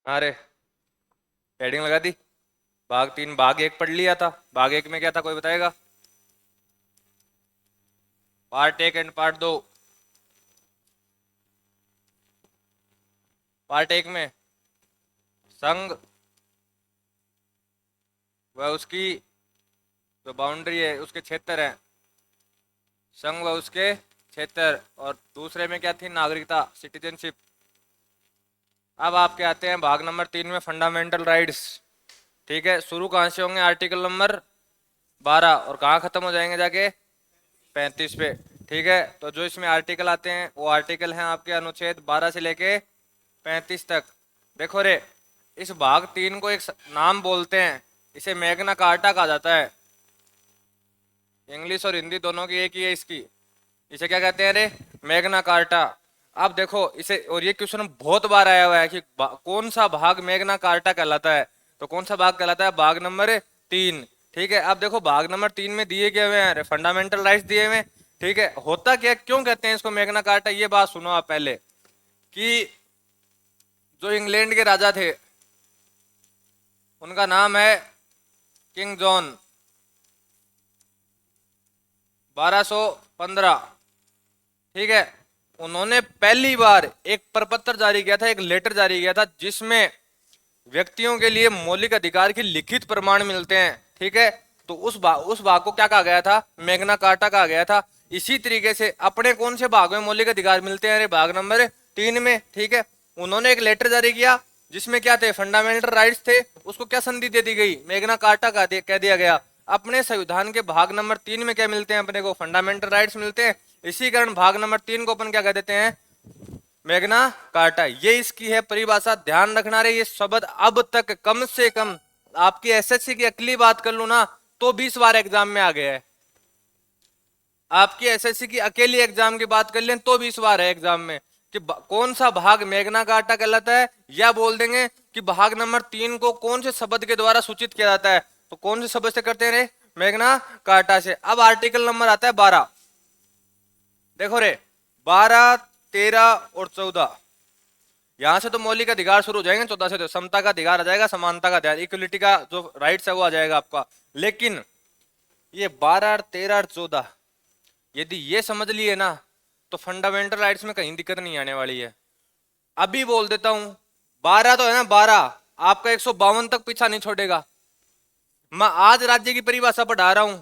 अरे, हेडिंग लगा दी। भाग तीन भाग एक पढ़ लिया था। भाग एक में क्या था, कोई बताएगा? पार्ट एक एंड पार्ट दो। पार्ट एक में संघ व उसकी जो बाउंड्री है, उसके क्षेत्र है। संघ व उसके क्षेत्र। और दूसरे में क्या थी? नागरिकता, सिटीजनशिप। अब आपके आते हैं भाग नंबर तीन में, फंडामेंटल राइट्स। ठीक है, शुरू कहाँ से होंगे? आर्टिकल नंबर 12 और कहाँ खत्म हो जाएंगे जाके? 35 पे। ठीक है, तो जो इसमें आर्टिकल आते हैं वो आर्टिकल हैं आपके अनुच्छेद 12 से लेके 35 तक। देखो रे, इस भाग तीन को एक नाम बोलते हैं, इसे मैग्ना कार्टा कहा जाता है। इंग्लिश और हिंदी दोनों की एक ही है इसकी। इसे क्या कहते हैं रे? Magna carta. अब देखो इसे, और ये क्वेश्चन बहुत बार आया हुआ है कि कौन सा भाग मैग्ना कार्टा कहलाता है। तो कौन सा भाग कहलाता है? भाग नंबर तीन। ठीक है, अब देखो भाग नंबर तीन में दिए गए हुए हैं फंडामेंटल राइट्स दिए हुए हैं। ठीक है, होता क्या, क्यों कहते हैं इसको मैग्ना कार्टा, ये बात सुनो आप पहले। कि जो इंग्लैंड के राजा थे, उनका नाम है किंग जॉन, 1215। ठीक है, उन्होंने पहली बार एक प्रपत्र जारी किया था, एक लेटर जारी किया था, जिसमें व्यक्तियों के लिए मौलिक अधिकार की लिखित प्रमाण मिलते हैं। ठीक है, तो उस भाग को क्या कहा गया था? मैग्ना कार्टा कहा गया था। इसी तरीके से अपने कौन से भाग में मौलिक अधिकार मिलते हैं? भाग नंबर तीन में। ठीक है, उन्होंने एक लेटर जारी किया जिसमें क्या थे? फंडामेंटल राइट्स थे। उसको क्या संधि दे दी गई? मैग्ना कार्टा कह दिया गया। अपने संविधान के भाग नंबर तीन में क्या मिलते हैं अपने को? फंडामेंटल राइट्स मिलते हैं। इसी कारण भाग नंबर तीन को अपन क्या कह देते हैं? Magna carta. ये इसकी है परिभाषा। ध्यान रखना रे, ये शब्द अब तक कम से कम आपकी एसएससी की अकेली बात कर लू ना तो 20 बार एग्जाम में आ गया है। आपकी एसएससी की अकेली एग्जाम की बात कर लें तो 20 बार है एग्जाम में कि कौन सा भाग मैग्ना कार्टा कहलाता है। या बोल देंगे कि भाग नंबर तीन को कौन से शब्द के द्वारा सूचित किया जाता है। तो कौन से शब्द से करते हैं रे? मैग्ना कार्टा से। अब आर्टिकल नंबर आता है 12। देखो रे, 12, 13 और 14, यहां से तो मौलिक अधिकार शुरू हो जाएंगे। 14 से तो समता का अधिकार आ जाएगा, समानता का अधिकार, इक्वलिटी का जो राइट्स है वो आ जाएगा आपका। लेकिन ये 12, 13 और 14 यदि ये समझ लिए ना तो फंडामेंटल राइट्स में कहीं दिक्कत नहीं आने वाली है। अभी बोल देता हूं, 12 तो है ना, 12 आपका 152 तक पीछा नहीं छोड़ेगा। मैं आज राज्य की परिभाषा पढ़ा रहा हूं,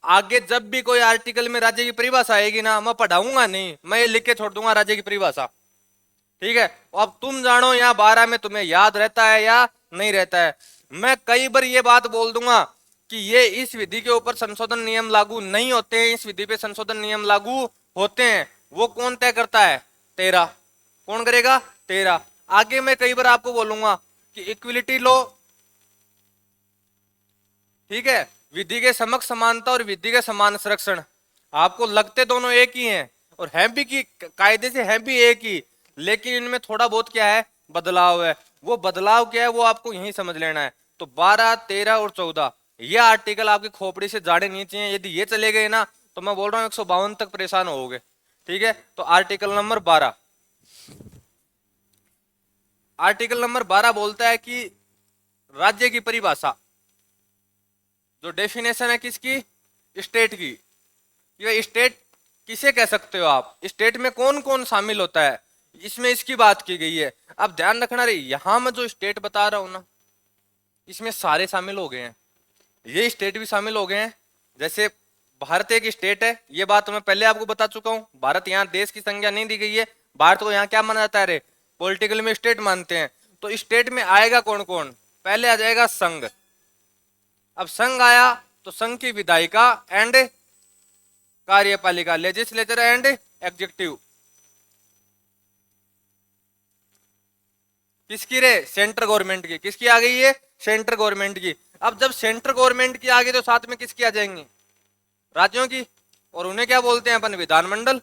आगे जब भी कोई आर्टिकल में राज्य की परिभाषा आएगी ना, मैं पढ़ाऊंगा नहीं, मैं ये लिख के छोड़ दूंगा राज्य की परिभाषा। ठीक है, अब तुम जानो यहाँ 12 में तुम्हें याद रहता है या नहीं रहता है। मैं कई बार ये बात बोल दूंगा कि ये इस विधि के ऊपर संशोधन नियम लागू नहीं होते हैं, इस विधि पे संशोधन नियम लागू होते हैं। वो कौन तय करता है? 13। कौन करेगा? 13। आगे मैं कई बार आपको बोलूंगा कि इक्विलिटी लो, ठीक है, विधि के समक्ष समानता और विधि के समान संरक्षण, आपको लगते दोनों एक ही हैं और हैं भी कि कायदे से हैं भी एक ही, लेकिन इनमें थोड़ा बहुत क्या है? बदलाव है। वो बदलाव क्या है वो आपको यही समझ लेना है। तो 12, 13 और 14 ये आर्टिकल आपकी खोपड़ी से जाने नहीं चाहिए। यदि ये चले गए ना तो मैं बोल रहा हूँ 152 तक परेशान होगे। ठीक है, तो आर्टिकल नंबर 12, आर्टिकल नंबर 12 बोलता है कि राज्य की परिभाषा, जो डेफिनेशन है किसकी? स्टेट की। ये स्टेट किसे कह सकते हो आप? स्टेट में कौन कौन शामिल होता है, इसमें इसकी बात की गई है। अब ध्यान रखना रे, यहां मैं जो स्टेट बता रहा हूं ना, इसमें सारे शामिल हो गए हैं, ये स्टेट भी शामिल हो गए हैं। जैसे भारत एक स्टेट है, ये बात मैं पहले आपको बता चुका हूं। भारत यहाँ देश की संज्ञा नहीं दी गई है। भारत को यहाँ क्या माना जाता है रे? पॉलिटिकल में स्टेट मानते हैं। तो स्टेट में आएगा कौन कौन? पहले आ जाएगा संघ। अब संघ आया तो संघ की विधायिका एंड कार्यपालिका, लेजिस्लेचर एंड एग्जीक्यूटिव, किसकी रे? सेंट्रल गवर्नमेंट की। किसकी आ गई है? सेंट्रल गवर्नमेंट की। अब जब सेंट्रल गवर्नमेंट की आ गई तो साथ में किसकी आ जाएंगी? राज्यों की। और उन्हें क्या बोलते हैं अपन? विधानमंडल।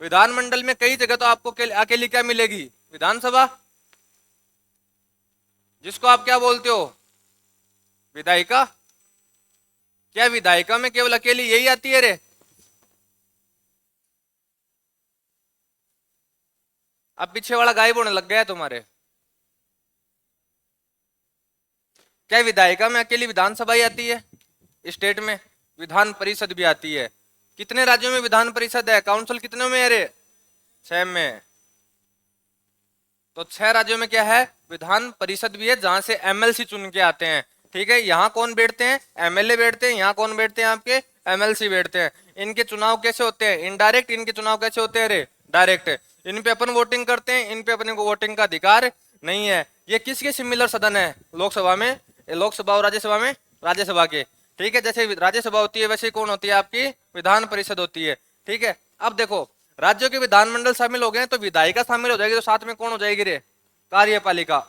विधानमंडल में कई जगह तो आपको अकेली क्या मिलेगी? विधानसभा, जिसको आप क्या बोलते हो? विधायिका। क्या विधायिका में केवल अकेली यही आती है रे? अब पीछे वाला गायब होने लग गया है तुम्हारे। क्या विधायिका में अकेली विधानसभा ही आती है? स्टेट में विधान परिषद भी आती है। कितने राज्यों में विधान परिषद है? काउंसिल कितने में है रे? 6 में। तो 6 राज्यों में क्या है? विधान परिषद भी है, जहां से एमएलसी चुन के आते हैं। ठीक है, यहाँ कौन बैठते हैं? एमएलए बैठते हैं। यहाँ कौन बैठते हैं? आपके एमएलसी बैठते हैं। इनके चुनाव कैसे होते हैं? इनडायरेक्ट। इनके चुनाव कैसे होते हैं रे? डायरेक्ट। इन पे अपन वोटिंग करते हैं, इन पे अपने को वोटिंग का अधिकार नहीं है। ये किसके सिमिलर सदन है? लोकसभा में, लोकसभा और राज्यसभा में, राज्यसभा के। ठीक है, जैसे राज्यसभा होती है वैसे कौन होती है? आपकी विधान परिषद होती है। ठीक है, अब देखो, राज्यों के विधानमंडल शामिल हो गए तो विधायिका शामिल हो जाएगी, तो साथ में कौन हो जाएगी रे? कार्यपालिका।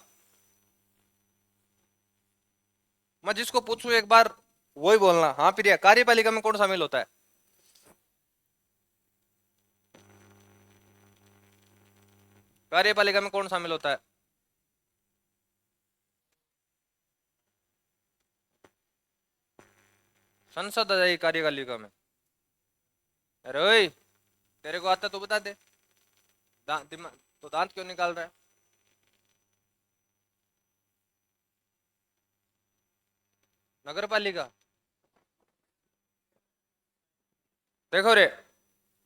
मैं जिसको पूछूं एक बार वही बोलना। हाँ प्रिया, कार्यपालिका में कौन शामिल होता है? कार्यपालिका में कौन शामिल होता है? संसद आ जाएगी कार्यपालिका में। अरे ओए, तेरे को आता तो बता दे। दिमाग तो दांत क्यों निकाल रहा है? नगर पालिका। देखो रे,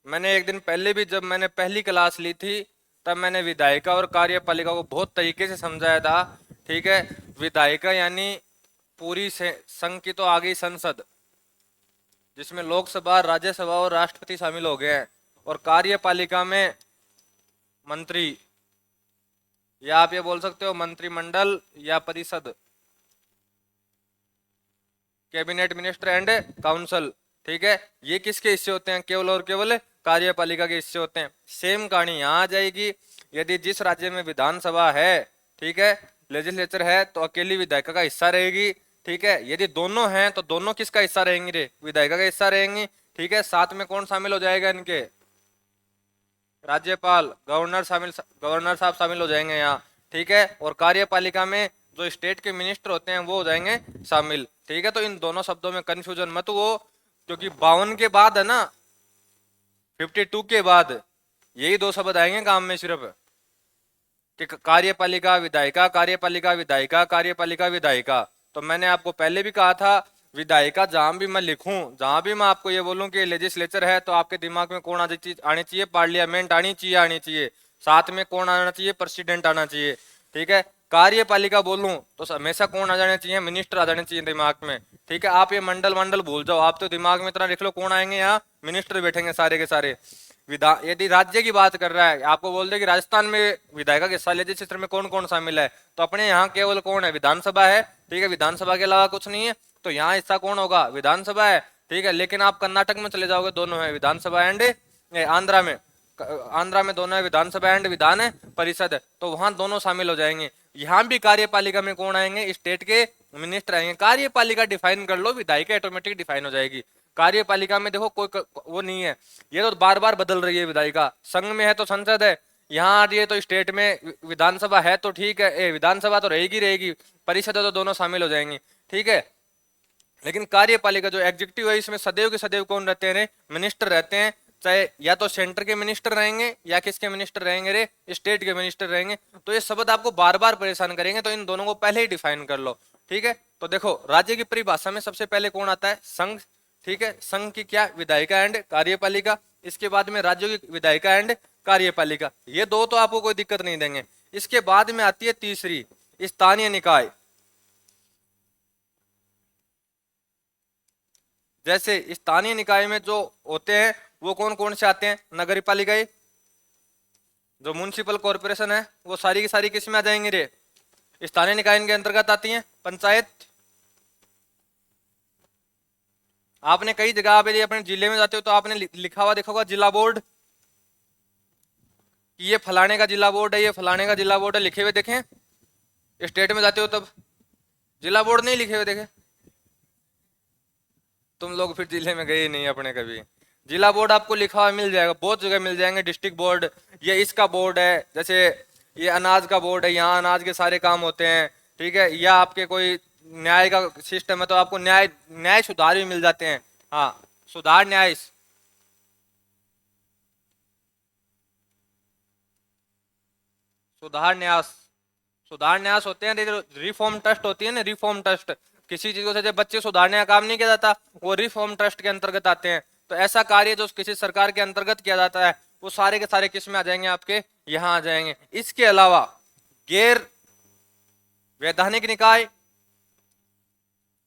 मैंने एक दिन पहले भी, जब मैंने पहली क्लास ली थी, तब मैंने विधायिका और कार्यपालिका को बहुत तरीके से समझाया था। ठीक है, विधायिका यानी पूरी से संघ की तो आ गई संसद, जिसमें लोकसभा, राज्यसभा और राष्ट्रपति शामिल हो गए हैं। और कार्यपालिका में मंत्री, या आप ये बोल सकते हो मंत्रिमंडल या परिषद, कैबिनेट मिनिस्टर एंड काउंसिल। ठीक है, ये किसके हिस्से होते हैं? केवल और केवल कार्यपालिका के हिस्से होते हैं। सेम कहानी यहाँ आ जाएगी। यदि जिस राज्य में विधानसभा है, ठीक है, लेजिस्लेचर है, तो अकेली विधायिका का हिस्सा रहेगी। ठीक है, यदि दोनों हैं तो दोनों किसका हिस्सा रहेंगे रे? विधायिका का हिस्सा रहेंगी। ठीक है, साथ में कौन शामिल हो जाएगा इनके? राज्यपाल, गवर्नर साहब शामिल हो जाएंगे यहाँ। ठीक है, और कार्यपालिका में जो स्टेट के मिनिस्टर होते हैं वो हो जाएंगे शामिल। ठीक है, तो इन दोनों शब्दों में कंफ्यूजन मत हो, क्योंकि 52 के बाद है ना, 52 के बाद यही दो शब्द आएंगे काम में सिर्फ, कि कार्यपालिका विधायिका, कार्यपालिका विधायिका, कार्यपालिका विधायिका। तो मैंने आपको पहले भी कहा था, विधायिका जहां भी मैं लिखूं, जहां भी मैं आपको ये बोलूं कि लेजिस्लेचर है, तो आपके दिमाग में कौन आनी चाहिए? पार्लियामेंट आनी चाहिए। साथ में कौन आना चाहिए? प्रेसिडेंट आना चाहिए। ठीक है, कार्यपालिका बोलूं तो हमेशा कौन आ जाने चाहिए? मिनिस्टर आ जाने चाहिए दिमाग में। ठीक है, आप ये मंडल मंडल भूल जाओ, आप तो दिमाग में इतना लिख लो कौन आएंगे यहाँ? मिनिस्टर बैठेंगे सारे के सारे। विधान, यदि राज्य की बात कर रहा है, आपको बोल दे कि राजस्थान में विधायिका के हिस्सा लेजिस्लेचर में कौन कौन शामिल है, तो अपने यहाँ केवल कौन है? विधानसभा है। ठीक है, विधानसभा के अलावा कुछ नहीं है, तो यहाँ हिस्सा कौन होगा? विधानसभा है। ठीक है, लेकिन आप कर्नाटक में चले जाओगे, दोनों है विधानसभा एंड, आंध्रा में दोनों है विधानसभा एंड विधान परिषद, तो वहां दोनों शामिल हो जाएंगे। यहाँ भी कार्यपालिका में कौन आएंगे? स्टेट के मिनिस्टर आएंगे। कार्यपालिका डिफाइन कर लो, विधायिका ऑटोमेटिक डिफाइन हो जाएगी। कार्यपालिका में देखो कोई वो नहीं है, ये तो बार बार बदल रही है विधायिका। संघ में है तो संसद है, यहाँ आ रही है तो स्टेट में विधानसभा है, तो ठीक है, विधानसभा तो रहेगी रहेगी, परिषद है तो दोनों शामिल हो जाएंगे। ठीक है, लेकिन कार्यपालिका जो एग्जीक्यूटिव है, इसमें सदैव के सदैव कौन रहते हैं? मिनिस्टर रहते हैं। चाहे या तो सेंटर के मिनिस्टर रहेंगे, या किसके मिनिस्टर रहेंगे रे? स्टेट के मिनिस्टर रहेंगे। तो ये शब्द आपको बार बार परेशान करेंगे, तो इन दोनों को पहले ही डिफाइन कर लो। ठीक है, तो देखो, राज्य की परिभाषा में सबसे पहले कौन आता है? संघ। ठीक है, संघ की क्या? विधायिका एंड कार्यपालिका। इसके बाद में राज्यों की विधायिका एंड कार्यपालिका। ये दो तो आपको कोई दिक्कत नहीं देंगे। इसके बाद में आती है तीसरी, स्थानीय निकाय। जैसे स्थानीय निकाय में जो होते हैं वो कौन कौन से आते हैं? नगर पालिकाएं, जो म्युनिसिपल कॉरपोरेशन है, वो सारी की सारी किस में आ जाएंगे रे? स्थानीय निकाय के अंतर्गत आती हैं। पंचायत, आपने कई जगह आप यदि अपने जिले में जाते हो तो आपने लिखा हुआ देखा होगा जिला बोर्ड, कि ये फलाने का जिला बोर्ड है, ये फलाने का जिला बोर्ड है, लिखे हुए देखें। स्टेट में जाते हो तब जिला बोर्ड नहीं लिखे हुए देखे? तुम लोग फिर जिले में गए नहीं अपने कभी। जिला बोर्ड आपको लिखा हुआ मिल जाएगा, बहुत जगह मिल जाएंगे। डिस्ट्रिक्ट बोर्ड, ये इसका बोर्ड है, जैसे ये अनाज का बोर्ड है, यहाँ अनाज के सारे काम होते हैं। ठीक है, या आपके कोई न्याय का सिस्टम है तो आपको न्याय न्याय सुधार भी मिल जाते हैं। हाँ, सुधार न्याय। सुधार न्यास, सुधार न्यास होते हैं, रिफॉर्म ट्रस्ट होती है ना, रिफॉर्म ट्रस्ट, किसी चीज को से जब बच्चे सुधारने का काम नहीं किया जाता, वो रिफॉर्म ट्रस्ट के अंतर्गत आते हैं। तो ऐसा कार्य जो किसी सरकार के अंतर्गत किया जाता है, वो सारे के सारे किस में आ जाएंगे, आपके यहाँ आ जाएंगे। इसके अलावा गैर वैधानिक निकाय,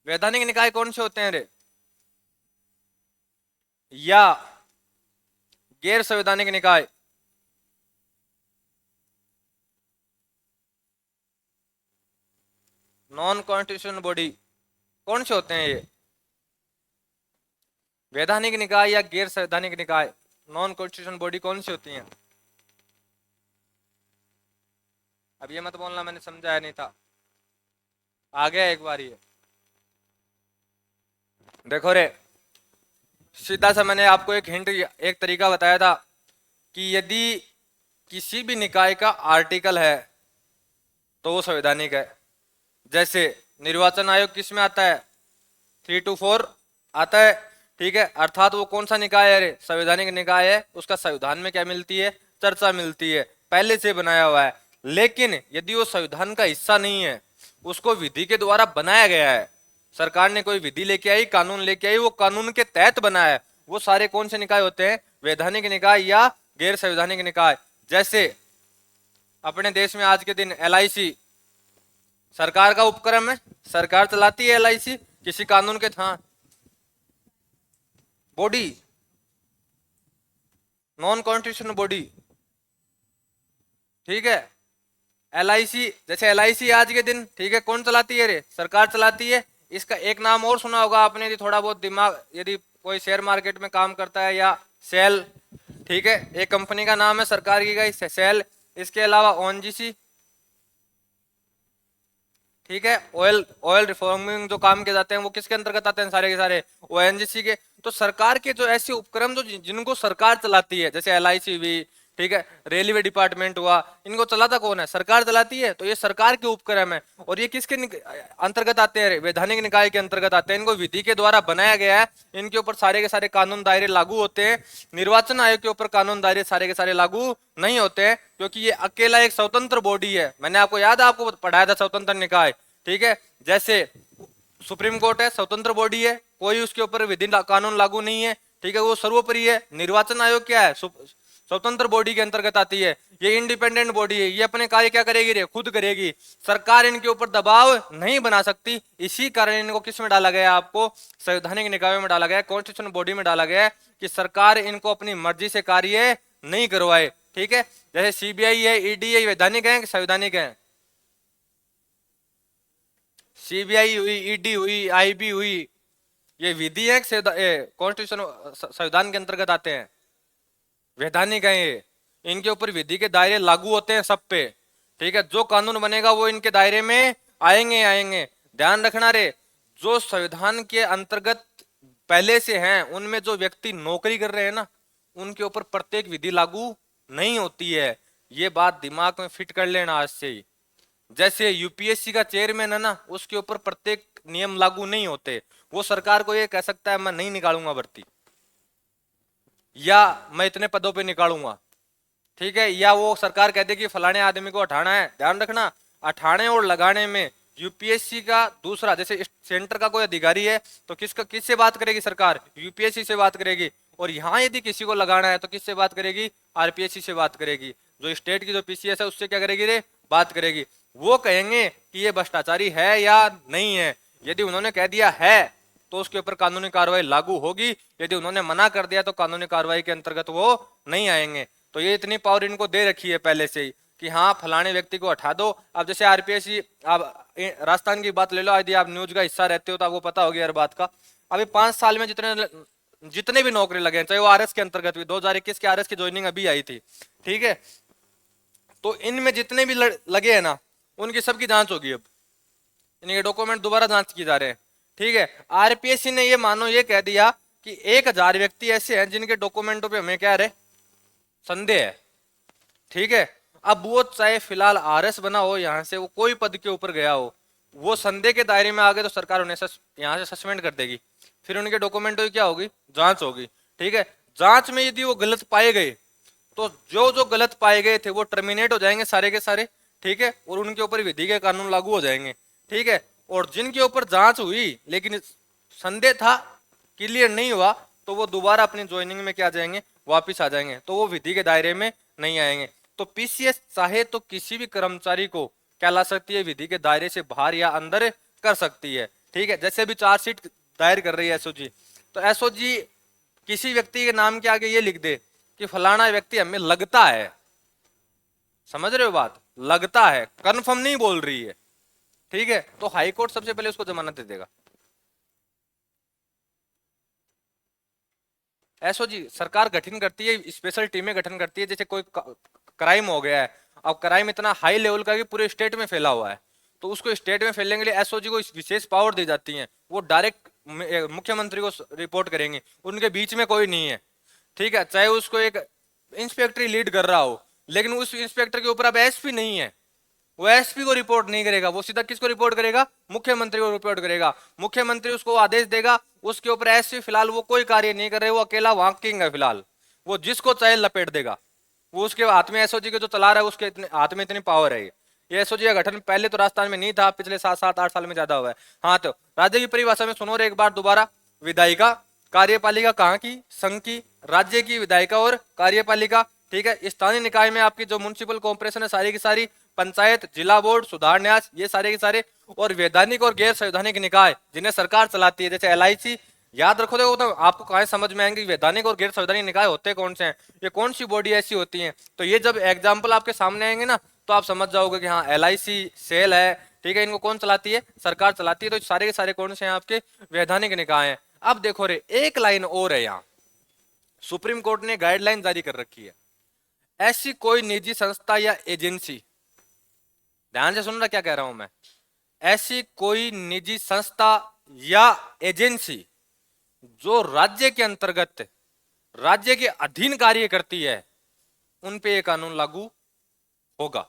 वैधानिक निकाय कौन से होते हैं रे, या गैर संवैधानिक निकाय, नॉन कॉन्स्टिट्यूशनल बॉडी, कौन से होते हैं ये, वैधानिक निकाय या गैर संवैधानिक निकाय, नॉन कॉन्स्टिट्यूशनल बॉडी कौन सी होती हैं? अब ये मत बोलना मैंने समझाया नहीं था, आ गया एक बार ये। देखो रे, सीधा सा मैंने आपको एक हिंट, एक तरीका बताया था कि यदि किसी भी निकाय का आर्टिकल है तो वो संवैधानिक है। जैसे निर्वाचन आयोग किस में आता है, 3-4 आता है, ठीक है, अर्थात वो कौन सा निकाय है रे, संवैधानिक निकाय है। उसका संविधान में क्या मिलती है, चर्चा मिलती है, पहले से बनाया हुआ है। लेकिन यदि वो संविधान का हिस्सा नहीं है, उसको विधि के द्वारा बनाया गया है, सरकार ने कोई विधि लेके आई, कानून लेके आई, वो कानून के तहत बना है, वो सारे कौन से निकाय होते हैं, वैधानिक निकाय या गैर संवैधानिक निकाय। जैसे अपने देश में आज के दिन LIC सरकार का उपक्रम है, सरकार चलाती है LIC किसी कानून के था, बॉडी, नॉन कॉन्स्टिट्यूशनल बॉडी, ठीक है। LIC, जैसे LIC आज के दिन, ठीक है, कौन चलाती है रे, सरकार चलाती है। इसका एक नाम और सुना होगा आपने, यदि थोड़ा बहुत दिमाग, यदि कोई शेयर मार्केट में काम करता है, या सेल, ठीक है, एक कंपनी का नाम है सरकार की गई सेल। इसके अलावा ONGC, ठीक है, ऑयल रिफॉर्मिंग जो काम किए जाते हैं वो किसके अंतर्गत आते हैं, सारे के सारे ONGC के। तो सरकार के जो ऐसे उपक्रम जो जिनको सरकार चलाती है, जैसे LIC भी, ठीक है, रेलवे डिपार्टमेंट हुआ, इनको चलाता कौन है, सरकार चलाती है। तो ये सरकार के उपक्रम है, और ये किसके अंतर्गत आते हैं, वैधानिक निकाय के अंतर्गत आते हैं। इनको विधि के द्वारा बनाया गया है, इनके ऊपर सारे के सारे कानून दायरे लागू होते हैं। निर्वाचन आयोग के ऊपर कानून दायरे सारे के सारे लागू नहीं होते हैं, क्योंकि ये अकेला एक स्वतंत्र बॉडी है। मैंने आपको याद है, आपको पढ़ाया था स्वतंत्र निकाय, ठीक है। जैसे सुप्रीम कोर्ट है, स्वतंत्र बॉडी है, कोई उसके ऊपर विधि कानून लागू नहीं है, ठीक है, वो सर्वोपरि है। निर्वाचन आयोग क्या है, स्वतंत्र बॉडी के अंतर्गत आती है, ये इंडिपेंडेंट बॉडी है, ये अपने कार्य क्या करेगी रे, खुद करेगी, सरकार इनके ऊपर दबाव नहीं बना सकती। इसी कारण इनको किस में डाला गया, आपको संवैधानिक निकायों में डाला गया, कॉन्स्टिट्यूशन बॉडी में डाला गया, कि सरकार इनको अपनी मर्जी से कार्य नहीं करवाए, ठीक है। जैसे CBI है, ED है, वैधानिक है कि संवैधानिक है, CBI हुई, ED हुई, IB हुई, ये विधि है, कॉन्स्टिट्यूशन संविधान के अंतर्गत आते हैं, वैधानिक है ये, इनके ऊपर विधि के दायरे लागू होते हैं सब पे, ठीक है। जो कानून बनेगा वो इनके दायरे में आएंगे। ध्यान रखना रे, जो संविधान के अंतर्गत पहले से हैं, उनमें जो व्यक्ति नौकरी कर रहे हैं ना, उनके ऊपर प्रत्येक विधि लागू नहीं होती है। ये बात दिमाग में फिट कर लेना आज से ही। जैसे UPSC का चेयरमैन है ना, उसके ऊपर प्रत्येक नियम लागू नहीं होते, वो सरकार को ये कह सकता है मैं नहीं निकालूंगा भर्ती, या मैं इतने पदों पे निकालूंगा, ठीक है, या वो सरकार कहती कि फलाने आदमी को हटाना है। ध्यान रखना, हटाने और लगाने में UPSC का दूसरा, जैसे सेंटर का कोई अधिकारी है तो किससे बात करेगी सरकार, UPSC से बात करेगी। और यहाँ यदि किसी को लगाना है तो किससे बात करेगी, RPSC से बात करेगी। जो स्टेट की जो PCS है उससे क्या करेगी रे, बात करेगी। वो कहेंगे कि ये भ्रष्टाचारी है या नहीं है। यदि उन्होंने कह दिया है तो उसके ऊपर कानूनी कार्रवाई लागू होगी, यदि उन्होंने मना कर दिया तो कानूनी कार्रवाई के अंतर्गत वो नहीं आएंगे। तो ये इतनी पावर इनको दे रखी है पहले से ही कि हाँ फलाने व्यक्ति को हटा दो। अब जैसे RPSC, आप राजस्थान की बात ले लो, यदि आप न्यूज का हिस्सा रहते हो तो आपको पता होगी हर बात का। अभी 5 साल में जितने भी नौकरी लगे, चाहे वो RS के अंतर्गत भी, 2021 के RS की ज्वाइनिंग अभी आई थी, ठीक है, तो इनमें जितने भी लगे हैं ना, उनकी सबकी जांच होगी। अब इनके डॉक्यूमेंट दोबारा जांच की जा रहे हैं, ठीक है। RPSC ने ये मानो ये कह दिया कि 1000 व्यक्ति ऐसे हैं जिनके डॉक्यूमेंटों पे हमें क्या रहे, संदेह है, ठीक है। अब वो चाहे फिलहाल RS बना हो, यहां से वो कोई पद के ऊपर गया हो, वो संदेह के दायरे में आ गए तो सरकार उन्हें यहाँ से सस्पेंड कर देगी। फिर उनके डॉक्यूमेंटों की क्या होगी, जांच होगी, ठीक है। जांच में यदि वो गलत पाए गए तो जो जो गलत पाए गए थे वो टर्मिनेट हो जाएंगे सारे के सारे, ठीक है, और उनके ऊपर विधि के कानून लागू हो जाएंगे, ठीक है। और जिनके ऊपर जांच हुई लेकिन संदेह था, क्लियर नहीं हुआ, तो वो दोबारा अपनी ज्वाइनिंग में क्या जाएंगे, वापिस आ जाएंगे, तो वो विधि के दायरे में नहीं आएंगे। तो पीसीएस चाहे तो किसी भी कर्मचारी को क्या ला सकती है, विधि के दायरे से बाहर या अंदर कर सकती है, ठीक है। जैसे भी चार्जशीट दायर कर रही है एसओजी, तो एसओजी किसी व्यक्ति के नाम के आगे ये लिख दे कि फलाना व्यक्ति हमें लगता है, समझ रहे हो बात, लगता है, कंफर्म नहीं बोल रही है, ठीक है, तो हाई कोर्ट सबसे पहले उसको जमानत दे देगा। एसओजी सरकार गठन करती है, स्पेशल टीमें गठन करती है, जैसे कोई क्राइम हो गया है, अब क्राइम इतना हाई लेवल का कि पूरे स्टेट में फैला हुआ है, तो उसको स्टेट में फैलने के लिए एसओजी को विशेष पावर दी जाती है, वो डायरेक्ट मुख्यमंत्री को रिपोर्ट करेंगे, उनके बीच में कोई नहीं है, ठीक है। चाहे उसको एक इंस्पेक्टर लीड कर रहा हो, लेकिन उस इंस्पेक्टर के ऊपर अब एसपी नहीं है, वो एसपी को रिपोर्ट नहीं करेगा, वो सीधा किसको रिपोर्ट करेगा, मुख्यमंत्री को रिपोर्ट करेगा, मुख्यमंत्री उसको आदेश देगा, उसके ऊपर एसपी फिलहाल वो कोई कार्य नहीं कर रहे, वो अकेला वहां किंग है फिलहाल, वो जिसको चाहे लपेट देगा, वो उसके हाथ में एसओजी के जो चला रहा है उसके हाथ में इतनी पावर है। ये एसओजी का गठन पहले तो राजस्थान में नहीं था, पिछले 7-8 साल में ज्यादा हुआ है। हाँ, तो राज्य की परिभाषा में सुनो और एक बार दोबारा, विधायिका कार्यपालिका कहाँ की, संघ की, राज्य की विधायिका और कार्यपालिका, ठीक है। स्थानीय निकाय में आपकी जो म्युनिसिपल कॉर्पोरेशन है सारी की सारी, पंचायत, जिला बोर्ड, सुधार न्यास, ये सारे के सारे, और वैधानिक और गैर संवैधानिक निकाय जिन्हें सरकार चलाती है, जैसे एलआईसी, याद रखो, देखो तो आपको कहाँ समझ में आएंगे वैधानिक और गैर संवैधानिक निकाय होते कौन से हैं, ये कौन सी बॉडी ऐसी होती है, तो ये जब एग्जाम्पल आपके सामने आएंगे ना, तो आप समझ जाओगे कि हाँ एलआईसी सेल है, ठीक है, इनको कौन चलाती है, सरकार चलाती है, तो सारे के सारे कौन से हैं आपके, वैधानिक निकाय हैं। अब देखो रे, एक लाइन और है यहाँ, सुप्रीम कोर्ट ने गाइडलाइन जारी कर रखी है, ऐसी कोई निजी संस्था या एजेंसी, ध्यान से सुन रहा क्या कह रहा हूं मैं, ऐसी कोई निजी संस्था या एजेंसी जो राज्य के अंतर्गत, राज्य के अधीन कार्य करती है, उन पे ये कानून लागू होगा।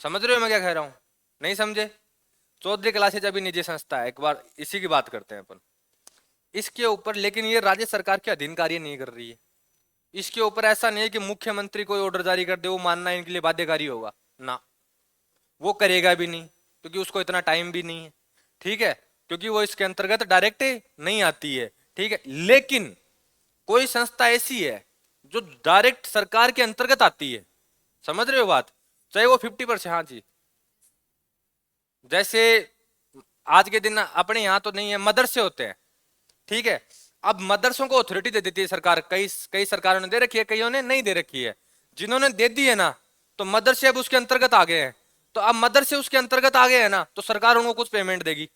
समझ रहे हो मैं क्या कह रहा हूं, नहीं समझे, चौधरी क्लासेज अभी निजी संस्था है, एक बार इसी की बात करते हैं अपन इसके ऊपर, लेकिन ये राज्य सरकार के अधीन कार्य नहीं कर रही है, इसके ऊपर ऐसा नहीं है कि मुख्यमंत्री कोई ऑर्डर जारी कर दे वो मानना इनके लिए बाध्यकारी होगा ना, वो करेगा भी नहीं, क्योंकि उसको इतना टाइम भी नहीं है, ठीक है, क्योंकि वो इसके अंतर्गत डायरेक्ट नहीं आती है, ठीक है। लेकिन कोई संस्था ऐसी है जो डायरेक्ट सरकार के अंतर्गत आती है, समझ रहे हो बात, चाहे वो 50%, हाँ जी, जैसे आज के दिन अपने यहाँ तो नहीं है, मदरसे होते हैं, ठीक है, अब मदरसों को अथॉरिटी दे देती है सरकार, कई कई सरकारों ने दे रखी है, कईयों ने नहीं दे रखी है, जिन्होंने दे दी है ना, तो मदरसे अब उसके अंतर्गत आ गए हैं, तो अब मदरसे उसके अंतर्गत आ गए हैं ना, तो सरकार उनको कुछ पेमेंट देगी,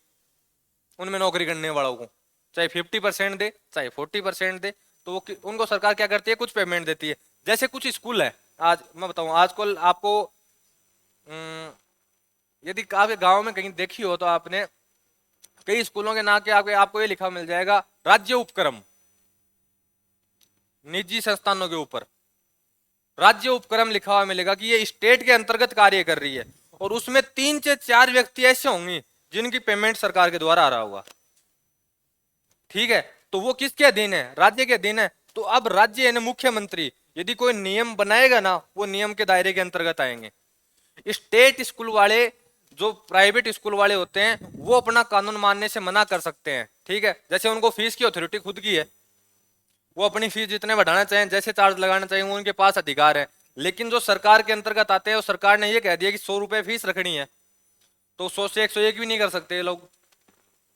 उनमें नौकरी करने वालों को, चाहे 50% दे चाहे 40% दे, तो वो उनको सरकार क्या करती है, कुछ पेमेंट देती है। जैसे कुछ स्कूल है, आज मैं बताऊं, आजकल आपको यदि आपके गांव में कहीं देखी हो तो आपने कई स्कूलों के नाम के आपको ये लिखा मिल जाएगा, राज्य उपक्रम, निजी संस्थानों के ऊपर राज्य उपक्रम लिखा हुआ मिलेगा कि ये स्टेट के अंतर्गत कार्य कर रही है, और उसमें 3 से 4 व्यक्ति ऐसे होंगे जिनकी पेमेंट सरकार के द्वारा आ रहा होगा, ठीक है, तो वो किसके अधीन है, राज्य के अधीन है। तो अब राज्य यानी मुख्यमंत्री यदि कोई नियम बनाएगा ना, वो नियम के दायरे के अंतर्गत आएंगे। स्टेट स्कूल वाले, जो प्राइवेट स्कूल वाले होते हैं, वो अपना कानून मानने से मना कर सकते हैं, ठीक है, जैसे उनको फीस की अथॉरिटी खुद की है, वो अपनी फीस जितने बढ़ाना चाहें, जैसे चार्ज लगाना चाहिए, वो उनके पास अधिकार है। लेकिन जो सरकार के अंतर्गत आते हैं, सरकार ने ये कह दिया कि 100 रुपए फीस रखनी है, तो 100 से 101 भी नहीं कर सकते, लोग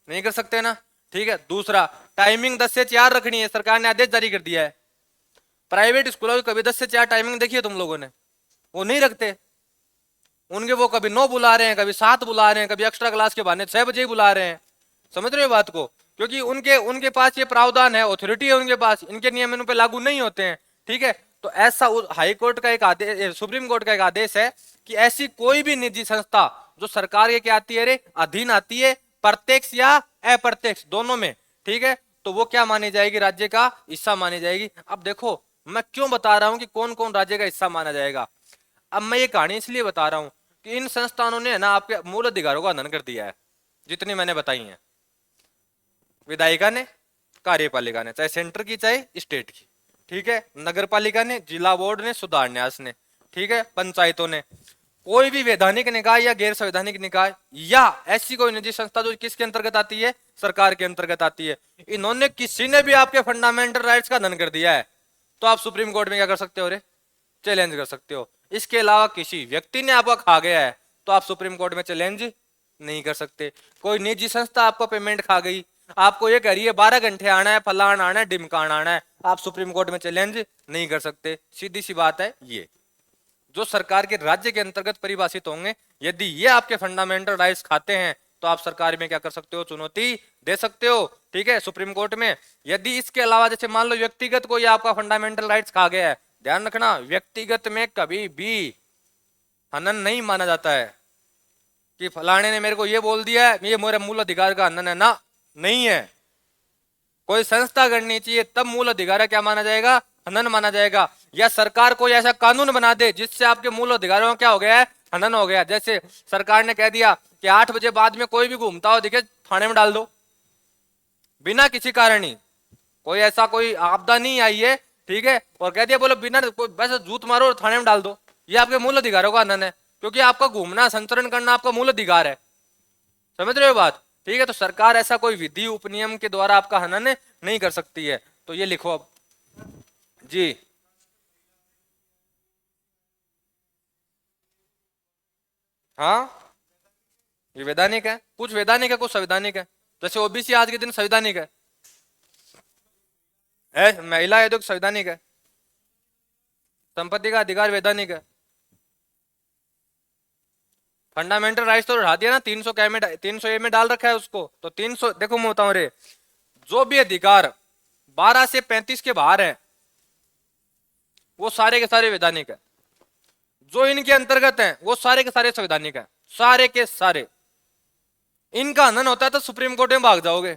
नहीं कर सकते ना, ठीक है। दूसरा, टाइमिंग 10 से 4 रखनी है, सरकार ने आदेश जारी कर दिया है। प्राइवेट स्कूलों की कभी 10 से 4 टाइमिंग देखी है तुम लोगों ने, वो नहीं रखते, उनके वो कभी 9 बुला रहे हैं, कभी 7 बुला रहे हैं, कभी एक्स्ट्रा क्लास के बहाने 6 बजे ही बुला रहे हैं, समझ रहे हो बात को, क्योंकि उनके उनके पास ये प्रावधान है, अथॉरिटी है उनके पास, इनके नियम इन पे लागू नहीं होते हैं, ठीक है। तो ऐसा हाई कोर्ट का एक आदेश, सुप्रीम कोर्ट का एक आदेश है कि ऐसी कोई भी निजी संस्था जो सरकार के क्या आती है रे, अधीन आती है, प्रत्यक्ष या अप्रत्यक्ष दोनों में, ठीक है, तो वो क्या मानी जाएगी, राज्य का हिस्सा मानी जाएगी। अब देखो मैं क्यों बता रहा हूं कि कौन कौन राज्य का हिस्सा माना जाएगा, अब मैं ये कहानी इसलिए बता रहा हूं कि इन संस्थानों ने ना आपके मूल अधिकारों का हनन कर दिया है, जितनी मैंने बताई है, विधायिका ने, कार्यपालिका ने, चाहे सेंटर की चाहे स्टेट की, ठीक है, नगर पालिका ने, जिला बोर्ड ने, सुधार न्यास ने, ठीक है, पंचायतों ने। कोई भी वैधानिक निकाय या गैर संवैधानिक निकाय या ऐसी कोई निजी संस्था जो किसके अंतर्गत आती है, सरकार के अंतर्गत आती है, इन्होंने किसी ने भी आपके फंडामेंटल राइट्स का हनन कर दिया है तो आप सुप्रीम कोर्ट में क्या कर सकते हो रे, चैलेंज कर सकते हो। इसके अलावा किसी व्यक्ति ने आपका खा गया है तो आप सुप्रीम कोर्ट में चैलेंज नहीं कर सकते। कोई निजी संस्था आपको पेमेंट खा गई, आपको ये कह रही है 12 घंटे आना है, फलाना आना है, ढिमकाना आना है, आप सुप्रीम कोर्ट में चैलेंज नहीं कर सकते। सीधी सी बात है, ये जो सरकार के राज्य के अंतर्गत परिभाषित होंगे, यदि ये आपके फंडामेंटल राइट्स खाते हैं तो आप सरकार में क्या कर सकते हो, चुनौती दे सकते हो, ठीक है, सुप्रीम कोर्ट में। यदि इसके अलावा जैसे मान लो व्यक्तिगत कोई आपका फंडामेंटल राइट्स खा गया है, ध्यान रखना व्यक्तिगत में कभी भी हनन नहीं माना जाता है कि फलाने ने मेरे को ये बोल दिया है, ये मेरे मूल अधिकार का हनन है ना, नहीं है। कोई संस्था करनी चाहिए तब मूल अधिकार क्या माना जाएगा, हनन माना जाएगा। या सरकार कोई ऐसा कानून बना दे जिससे आपके मूल अधिकारों में क्या हो गया है, हनन हो गया। जैसे सरकार ने कह दिया कि 8 बजे बाद में कोई भी घूमता हो दिखे थाने में डाल दो, बिना किसी कारण ही, कोई ऐसा कोई आपदा नहीं आई है, ठीक है, और कह दिया बोलो बिना वैसे जूत मारो और थाने में डाल दो, ये आपके मूल अधिकारों का हनन है, क्योंकि आपका घूमना संचरण करना आपका मूल अधिकार है। समझ रहे हो बात, ठीक है। तो सरकार ऐसा कोई विधि उपनियम के द्वारा आपका हनन नहीं कर सकती है। तो ये लिखो अब जी। हाँ, ये वैधानिक है, कुछ वैधानिक है कुछ संवैधानिक है। जैसे ओबीसी आज के दिन संवैधानिक है, महिला आयोग संवैधानिक है, संपत्ति का अधिकार वैधानिक है। फंडामेंटल राइट्स तो हटा दिया ना, 300 क्या में, 300 ए में डाल रखा है उसको। तो 300 देखो मैं बताऊं रे, जो भी अधिकार 12 से 35 के बाहर है वो सारे के सारे वैधानिक है, जो इनके अंतर्गत है वो सारे के सारे संवैधानिक है, सारे के सारे। इनका हनन होता है तो सुप्रीम कोर्ट में भाग जाओगे,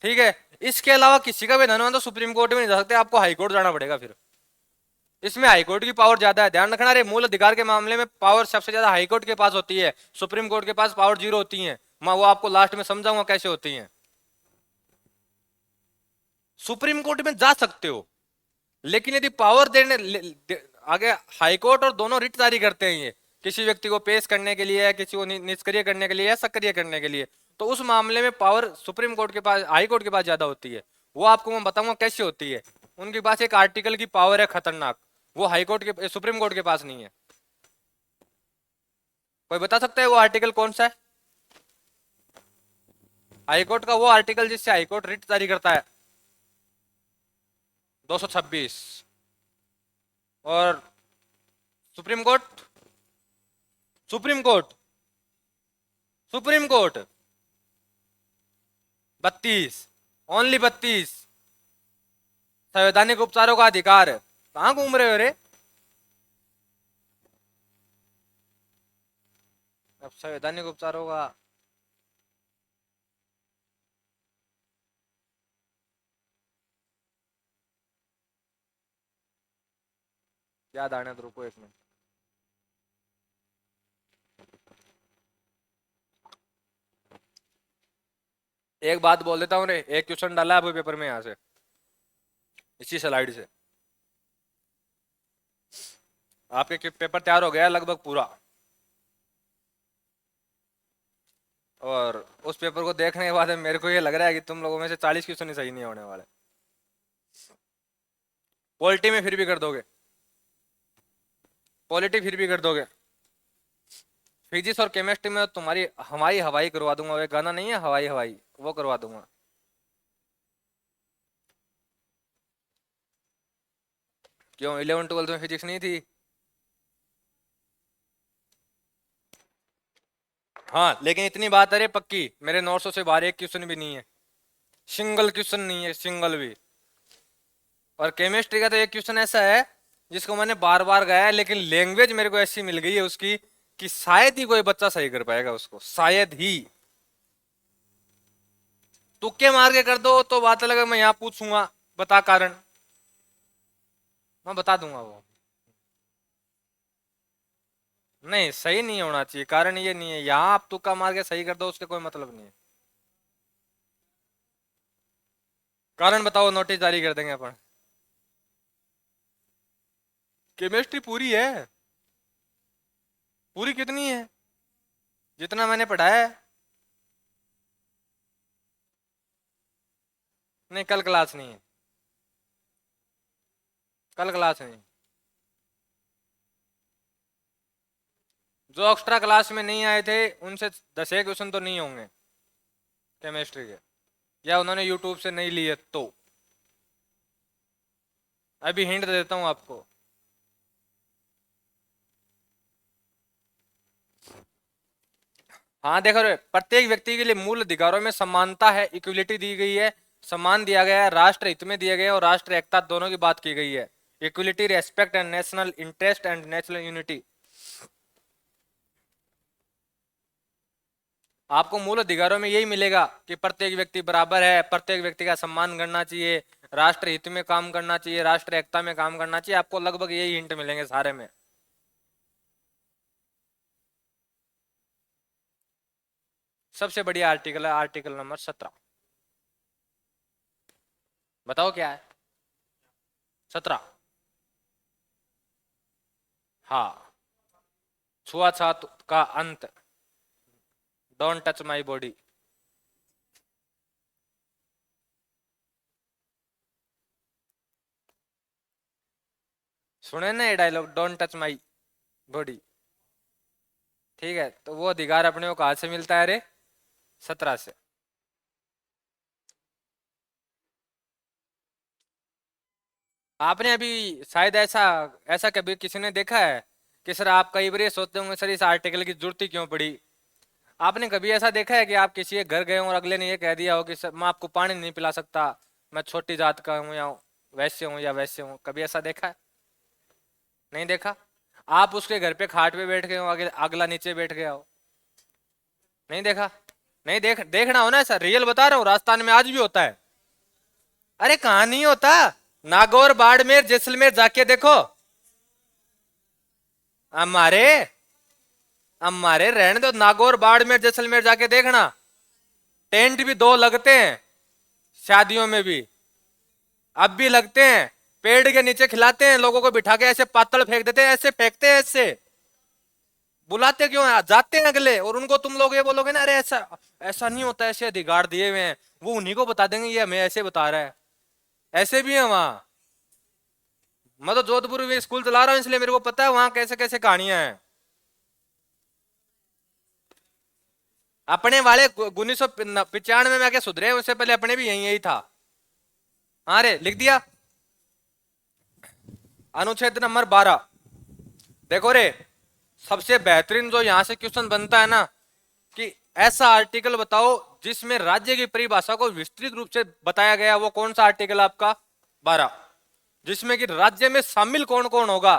ठीक है। इसके अलावा किसी का भी हनन हो तो सुप्रीम कोर्ट में नहीं जा सकते, आपको हाई कोर्ट जाना पड़ेगा। फिर इसमें हाईकोर्ट की पावर ज्यादा है, ध्यान रखना रे। मूल अधिकार के मामले में पावर सबसे ज्यादा हाईकोर्ट के पास होती है, सुप्रीम कोर्ट के पास पावर 0 होती है। मैं वो आपको लास्ट में समझाऊंगा कैसे होती है। सुप्रीम कोर्ट में जा सकते हो, लेकिन यदि पावर आगे हाईकोर्ट और दोनों रिट जारी करते हैं, ये किसी व्यक्ति को पेश करने के लिए, किसी को निष्क्रिय करने के लिए या सक्रिय करने के लिए, तो उस मामले में पावर सुप्रीम कोर्ट के पास, हाई कोर्ट के पास ज्यादा होती है। वो आपको मैं बताऊंगा कैसे होती है। उनके पास एक आर्टिकल की पावर है खतरनाक, वो हाई कोर्ट के, सुप्रीम कोर्ट के पास नहीं है। कोई बता सकता है वो आर्टिकल कौन सा है? हाईकोर्ट का वो आर्टिकल जिससे हाईकोर्ट रिट जारी करता है, 226। और supreme court, supreme court, supreme court 32, only 32। संवैधानिक उपचारों का अधिकार, कहां घूम रहे हो रे? अब संवैधानिक उपचारों का, याद आने तो रुको 1 मिनट। एक बात बोल देता हूँ रे, एक क्वेश्चन डाला है आपके पेपर में, यहां से इसी स्लाइड से आपके पेपर तैयार हो गया लगभग पूरा। और उस पेपर को देखने के बाद मेरे को ये लग रहा है कि तुम लोगों में से 40 क्वेश्चन ही सही नहीं होने वाले। पॉलिटी में फिर भी कर दोगे, पॉलिटी फिर भी कर दोगे। फिजिक्स और केमिस्ट्री में तुम्हारी हवाई हवाई करवा दूंगा, वो गाना नहीं है हवाई हवाई, वो करवा दूंगा। क्यों 11 12 में फिजिक्स नहीं थी? हाँ, लेकिन इतनी बात है रे पक्की, मेरे 900 से बाहर एक क्वेश्चन भी नहीं है, सिंगल क्वेश्चन नहीं है, सिंगल भी। और केमिस्ट्री का तो एक क्वेश्चन ऐसा है जिसको मैंने बार बार गाया है, लेकिन लैंग्वेज मेरे को ऐसी मिल गई है उसकी कि शायद ही कोई बच्चा सही कर पाएगा उसको, शायद ही। तुक्के मार के कर दो तो बात अलग है, मैं यहाँ पूछूंगा बता कारण, मैं बता दूंगा वो। नहीं, सही नहीं होना चाहिए, कारण ये नहीं है, यहाँ आप तुक्का मार के सही कर दो उसके कोई मतलब नहीं है। कारण बताओ, नोटिस जारी कर देंगे अपन। केमिस्ट्री पूरी है। पूरी कितनी है? जितना मैंने पढ़ाया है। नहीं, कल क्लास नहीं है। कल क्लास नहीं। जो एक्स्ट्रा क्लास में नहीं आए थे उनसे 10 क्वेश्चन तो नहीं होंगे केमिस्ट्री के, या उन्होंने यूट्यूब से नहीं लिए तो। अभी हिंट देता हूं आपको। हाँ देखो रे, प्रत्येक व्यक्ति के लिए मूल अधिकारों में समानता है, इक्वलिटी दी गई है, सम्मान दिया गया है, राष्ट्र हित में दिया गया है और राष्ट्र एकता दोनों की बात की गई है। Equality, respect and national interest and national unity. आपको मूल अधिकारों में यही मिलेगा कि प्रत्येक व्यक्ति बराबर है, प्रत्येक व्यक्ति का सम्मान करना चाहिए, राष्ट्र हित में काम करना चाहिए, राष्ट्र एकता में काम करना चाहिए। आपको लगभग यही हिंट मिलेंगे सारे में। सबसे बढ़िया आर्टिकल है आर्टिकल नंबर 17। बताओ क्या है? 17। हाँ, छुआछूत का अंत। Don't touch my body. सुने ना ये dialogue, don't touch my body. ठीक है, तो वो अधिकार अपने को कहां से मिलता है रे? 17 से। आपने अभी शायद ऐसा ऐसा कभी किसी ने देखा है कि सर, आप कई बार ये सोचते होंगे सर इस आर्टिकल की जरूरत ही क्यों पड़ी। आपने कभी ऐसा देखा है कि आप किसी के घर गए हो और अगले ने ये कह दिया हो कि सर मैं आपको पानी नहीं पिला सकता, मैं छोटी जात का हूँ या वैसे हूँ या वैसे हूँ? कभी ऐसा देखा है? नहीं देखा? आप उसके घर पे खाट पे बैठ गए हो, अगला नीचे बैठ गया हो। नहीं देखा? नहीं देखना हो ना, ऐसा रियल बता रहा हूँ, राजस्थान में आज भी होता है। अरे कहां नहीं होता? नागौर, बाड़मेर, जैसलमेर जाके देखो। हमारे हमारे रहने दो, नागौर, बाड़मेर, जैसलमेर जाके देखना। टेंट भी 2 लगते हैं शादियों में भी, अब भी लगते हैं। पेड़ के नीचे खिलाते हैं लोगों को बिठा के, ऐसे पातल फेंक देते हैं, ऐसे फेंकते हैं ऐसे। बुलाते क्यों हैं? जाते हैं अगले, और उनको तुम लोग ये बोलोगे ना, अरे ऐसा ऐसा नहीं होता, ऐसे अधिकार दिए हुए हैं, वो उन्हीं को बता देंगे ये हमें ऐसे बता रहा है। ऐसे भी है वहां। मैं तो जोधपुर में स्कूल चला रहा हूँ, इसलिए मेरे को पता है वहां कैसे कैसे कहानियां हैं। अपने वाले 1995 में आके सुधरे, उससे पहले अपने भी यही यही था। हाँ रे, लिख दिया। अनुच्छेद नंबर 12। देखो रे, सबसे बेहतरीन जो यहां से क्वेश्चन बनता है ना, कि ऐसा आर्टिकल बताओ जिसमें राज्य की परिभाषा को विस्तृत रूप से बताया गया। वो कौन सा आर्टिकल आपका? 12। जिसमें कि राज्य में शामिल कौन कौन होगा।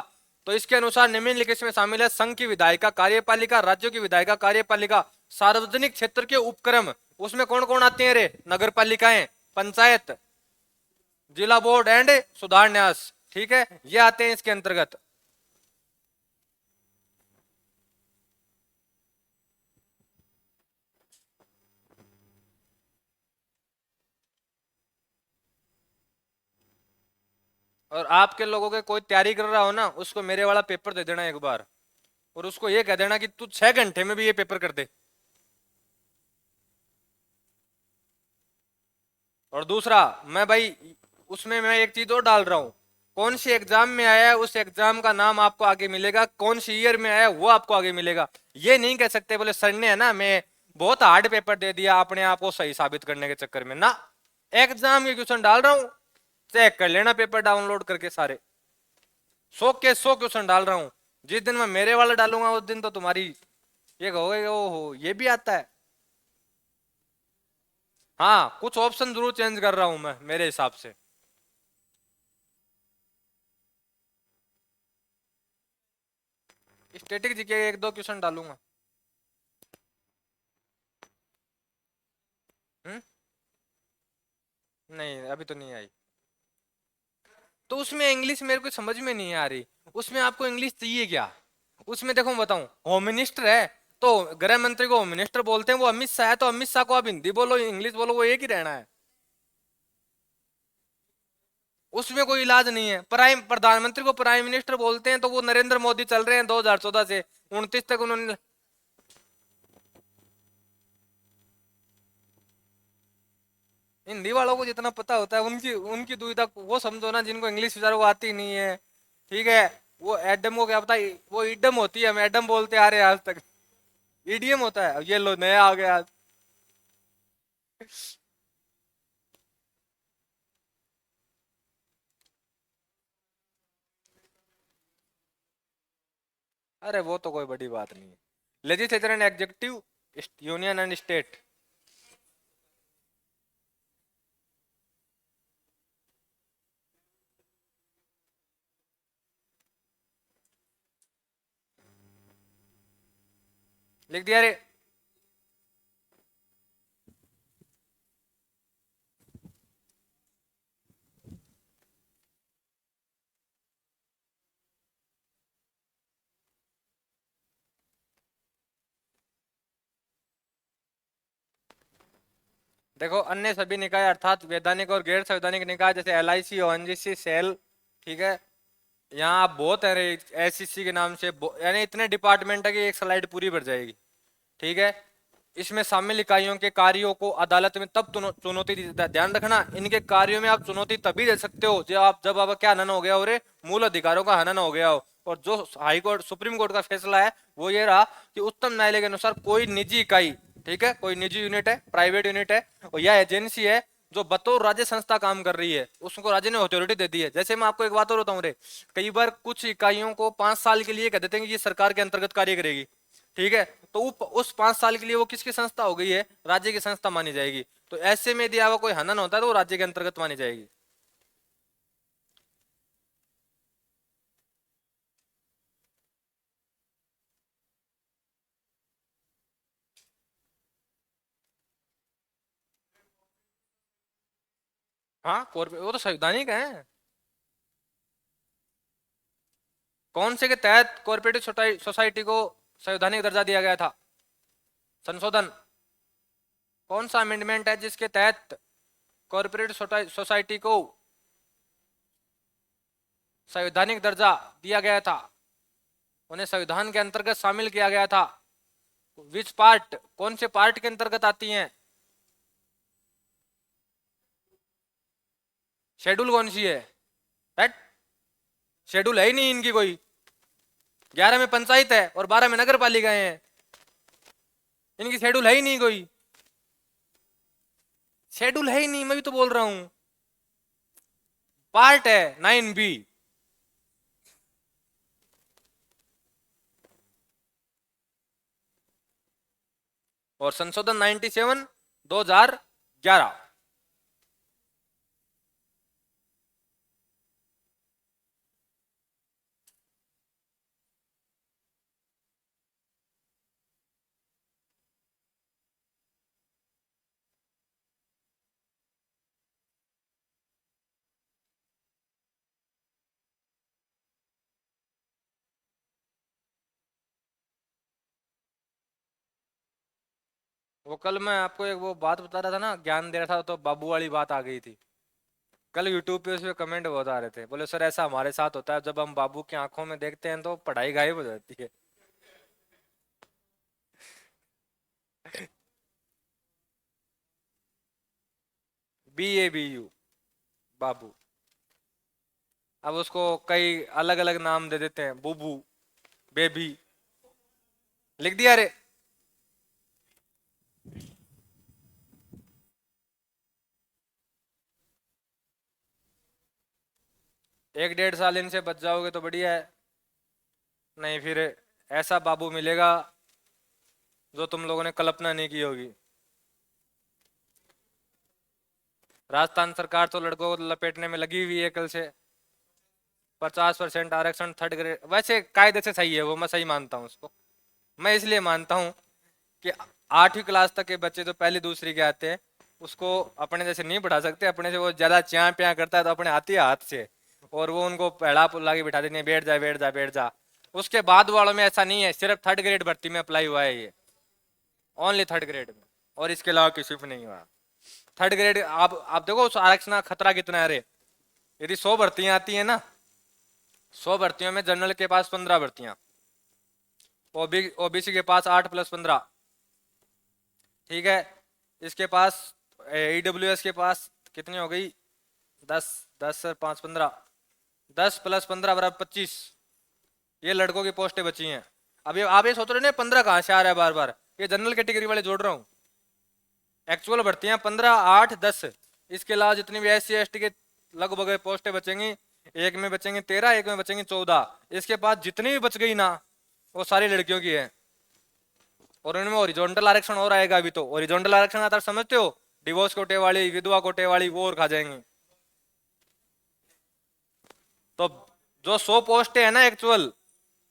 तो इसके अनुसार निम्नलिखित में शामिल है संघ की विधायिका कार्यपालिका, राज्यों की विधायिका कार्यपालिका, सार्वजनिक क्षेत्र के उपक्रम। उसमें कौन कौन आते हैं रे? नगर पालिकाएं, पंचायत, जिला बोर्ड एंड सुधार न्यास। ठीक है, ये आते हैं इसके अंतर्गत। और आपके लोगों के कोई तैयारी कर रहा हो ना, उसको मेरे वाला पेपर दे देना एक बार, और उसको ये कह देना कि तू 6 घंटे में भी ये पेपर कर दे। और दूसरा, मैं भाई उसमें मैं एक चीज और डाल रहा हूं, कौन सी एग्जाम में आया है उस एग्जाम का नाम आपको आगे मिलेगा, कौन सी ईयर में आया वो आपको आगे मिलेगा। ये नहीं कह सकते बोले सर ने है ना मैं बहुत हार्ड पेपर दे दिया अपने आप को सही साबित करने के चक्कर में ना। एग्जाम के क्वेश्चन डाल रहा हूं, चेक कर लेना पेपर डाउनलोड करके सारे। 100 के 100 क्वेश्चन डाल रहा हूं। जिस दिन मैं मेरे वाला डालूंगा उस दिन तो तुम्हारी ये कहोगे ओहो ये भी आता है। हाँ, कुछ ऑप्शन जरूर चेंज कर रहा हूं मैं मेरे हिसाब से। स्टैटिक जीके 1-2 क्वेश्चन डालूंगा। हम्म। नहीं, अभी तो नहीं आई। तो उसमें इंग्लिश मेरे को समझ में नहीं आ रही, उसमें आपको इंग्लिश चाहिए क्या? उसमें देखो मैं बताऊं, होम मिनिस्टर है तो गृह मंत्री को होम मिनिस्टर बोलते हैं, वो अमित शाह है तो अमित शाह को आप हिंदी बोलो इंग्लिश बोलो वो एक ही रहना है। उसमें कोई इलाज नहीं है। प्रधानमंत्री को प्राइम मिनिस्टर बोलते हैं तो वो नरेंद्र मोदी चल रहे हैं 2014 से 29 तक उन्होंने। हिंदी वालों को जितना पता होता है उनकी उनकी दुविधा वो समझो ना, जिनको इंग्लिश बेचारों को आती नहीं है। ठीक है। वो एडम को क्या पता, वो इडम होती है, हम एडम बोलते आ रहे हैं आज तक। ईडीएम होता है, ये लो नया आ गया आज। अरे वो तो कोई बड़ी बात नहीं है। Legislature and executive, union and state. लिख दिया रे। देखो, अन्य सभी निकाय अर्थात वैधानिक और गैर संवैधानिक निकाय जैसे एलआईसी, ओएनजीसी, सेल। ठीक है। यहाँ आप बहुत है एससीसी के नाम से यानी इतने डिपार्टमेंट है कि एक स्लाइड पूरी भर जाएगी। ठीक है। इसमें शामिल इकाइयों के कार्यों को अदालत में तब चुनौती ध्यान रखना, इनके कार्यों में आप चुनौती तभी दे सकते हो जब आप क्या हनन हो गया हो रे, मूल अधिकारों का हनन हो गया हो। और जो हाई कोर्ट सुप्रीम कोर्ट का फैसला है वो ये रहा कि उच्चतम न्यायालय के अनुसार कोई निजी इकाई, ठीक है, कोई निजी यूनिट है, प्राइवेट यूनिट है और यह एजेंसी है जो बतौर राज्य संस्था काम कर रही है, उसको राज्य ने अथॉरिटी दे दी है। जैसे मैं आपको एक बात और बताऊं रे, कई बार कुछ इकाइयों को 5 साल के लिए कह देते हैं कि ये सरकार के अंतर्गत कार्य करेगी। ठीक है। तो उस 5 साल के लिए वो किसकी संस्था हो गई है, राज्य की संस्था मानी जाएगी। तो ऐसे में यदि कोई हनन होता है तो वो राज्य के अंतर्गत मानी जाएगी। हाँ, कॉर्पोरेट वो तो संवैधानिक है। कौन से के तहत कॉर्पोरेटिव सोसाइटी को संवैधानिक दर्जा दिया गया था? संशोधन। कौन सा अमेंडमेंट है जिसके तहत कॉर्पोरेट सोसाइटी को संवैधानिक दर्जा दिया गया था, उन्हें संविधान के अंतर्गत शामिल किया गया था? विच पार्ट, कौन से पार्ट के अंतर्गत आती हैं? शेड्यूल कौन सी है? राइट। शेड्यूल है ही नहीं इनकी कोई। 11 में पंचायत है और 12 में नगर पालिकाएं हैं। इनकी शेड्यूल है ही नहीं कोई। शेड्यूल है ही नहीं, मैं भी तो बोल रहा हूं। पार्ट है 9B। और संशोधन 97 2011। वो कल मैं आपको एक वो बात बता रहा था ना, ज्ञान दे रहा था तो बाबू वाली बात आ गई थी। कल यूट्यूब पे उसमें कमेंट बहुत आ रहे थे, बोले सर ऐसा हमारे साथ होता है, जब हम बाबू की आंखों में देखते हैं तो पढ़ाई गायब हो जाती है। BABU, बाबू। अब उसको कई अलग अलग नाम दे देते हैं, बुबू, बेबी। लिख दिया रे। एक 1.5 साल इनसे बच जाओगे तो बढ़िया है, नहीं फिर ऐसा बाबू मिलेगा जो तुम लोगों ने कल्पना नहीं की होगी। राजस्थान सरकार तो लड़कों को लपेटने में लगी हुई है कल से। 50% आरक्षण थर्ड ग्रेड, वैसे कायदे से सही है वो, मैं सही मानता हूँ उसको। मैं इसलिए मानता हूँ कि 8वीं क्लास तक के बच्चे जो पहली दूसरी के आते हैं उसको अपने जैसे नहीं पढ़ा सकते, अपने से वो ज्यादा च्या प्या करता है तो अपने आती है हाथ से, और वो उनको पहला पुल्ला के बिठा देते हैं, बैठ जा बैठ जा बैठ जा। उसके बाद वालों में ऐसा नहीं है, सिर्फ थर्ड ग्रेड भर्ती में अप्लाई हुआ है ये, ओनली थर्ड ग्रेड में, और इसके अलावा किसी में नहीं हुआ। थर्ड ग्रेड आप देखो उस आरक्षण का खतरा कितना है रे। यदि 100 भर्तियां आती है ना, 100 भर्तियों में जनरल के पास 15 भर्तियां, ओबीसी के पास 8 + 15, ठीक है, इसके पास ईडब्ल्यूएस के पास कितनी हो गई, 10, 10 से 5 15, 10 + 15 = 25, ये लड़कों की पोस्टें बची हैं। अब ये आप ये सोच रहे हो ना 15 कहाँ से आ रहा है बार बार, ये जनरल कैटेगरी वाले जोड़ रहा हूँ। एक्चुअल भर्तियां 15, 8, 10, इसके अलावा जितनी भी SC ST के लगभग पोस्टें बचेंगी, एक में बचेंगे 13, एक में बचेंगे 14, इसके बाद जितनी भी बच गई ना वो सारी लड़कियों की है। और उनमें ओरिजेंटल आरक्षण और आएगा। अभी तो ओरिजेंटल आरक्षण आता है, समझते हो, डिवोर्स कोटे वाली, विधवा कोटे वाली, वो और खा जाएंगे। तो जो 100 पोस्टें है ना एक्चुअल,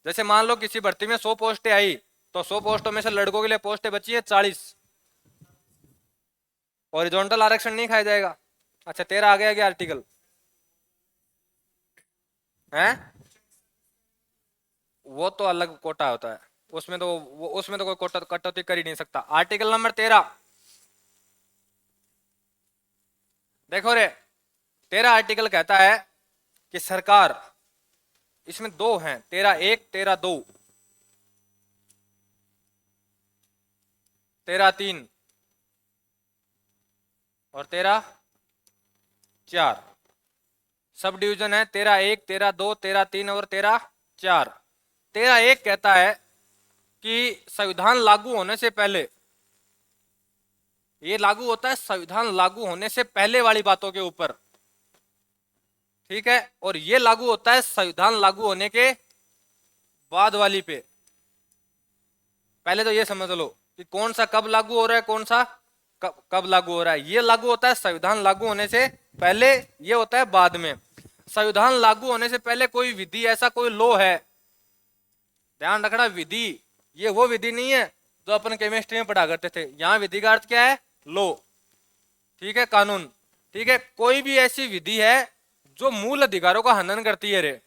जैसे मान लो किसी भर्ती में 100 पोस्टें आई, तो 100 पोस्टों में से लड़कों के लिए पोस्टें बची है 40, ओरिजेंटल आरक्षण नहीं खाया जाएगा। अच्छा 13 आ गया क्या आर्टिकल है, वो तो अलग कोटा होता है, उसमें तो उसमें तो कोई कोटा कटौती कर ही नहीं सकता। आर्टिकल नंबर 13 देखो रे, 13 आर्टिकल कहता है कि सरकार, इसमें दो हैं, 13(1), 13(2), 13(3) और 13(4), सब डिवीजन है 13(1), 13(2), 13(3) और 13(4). 13(1) कहता है कि संविधान लागू होने से पहले, ये लागू होता है संविधान लागू होने से पहले वाली बातों के ऊपर, ठीक है, और ये लागू होता है संविधान लागू होने के बाद वाली पे। पहले तो ये समझ लो कि कौन सा कब लागू हो रहा है, कौन सा कब लागू हो रहा है। ये लागू होता है संविधान लागू होने से पहले, ये होता है बाद में। संविधान लागू होने से पहले कोई विधि, ऐसा कोई लॉ है, ध्यान रखना, विधि ये वो विधि नहीं है जो अपन केमिस्ट्री में पढ़ा करते थे। यहाँ विधि का अर्थ क्या है, लॉ, ठीक है, कानून, ठीक है। कोई भी ऐसी विधि है जो मूल अधिकारों का हनन करती है रे,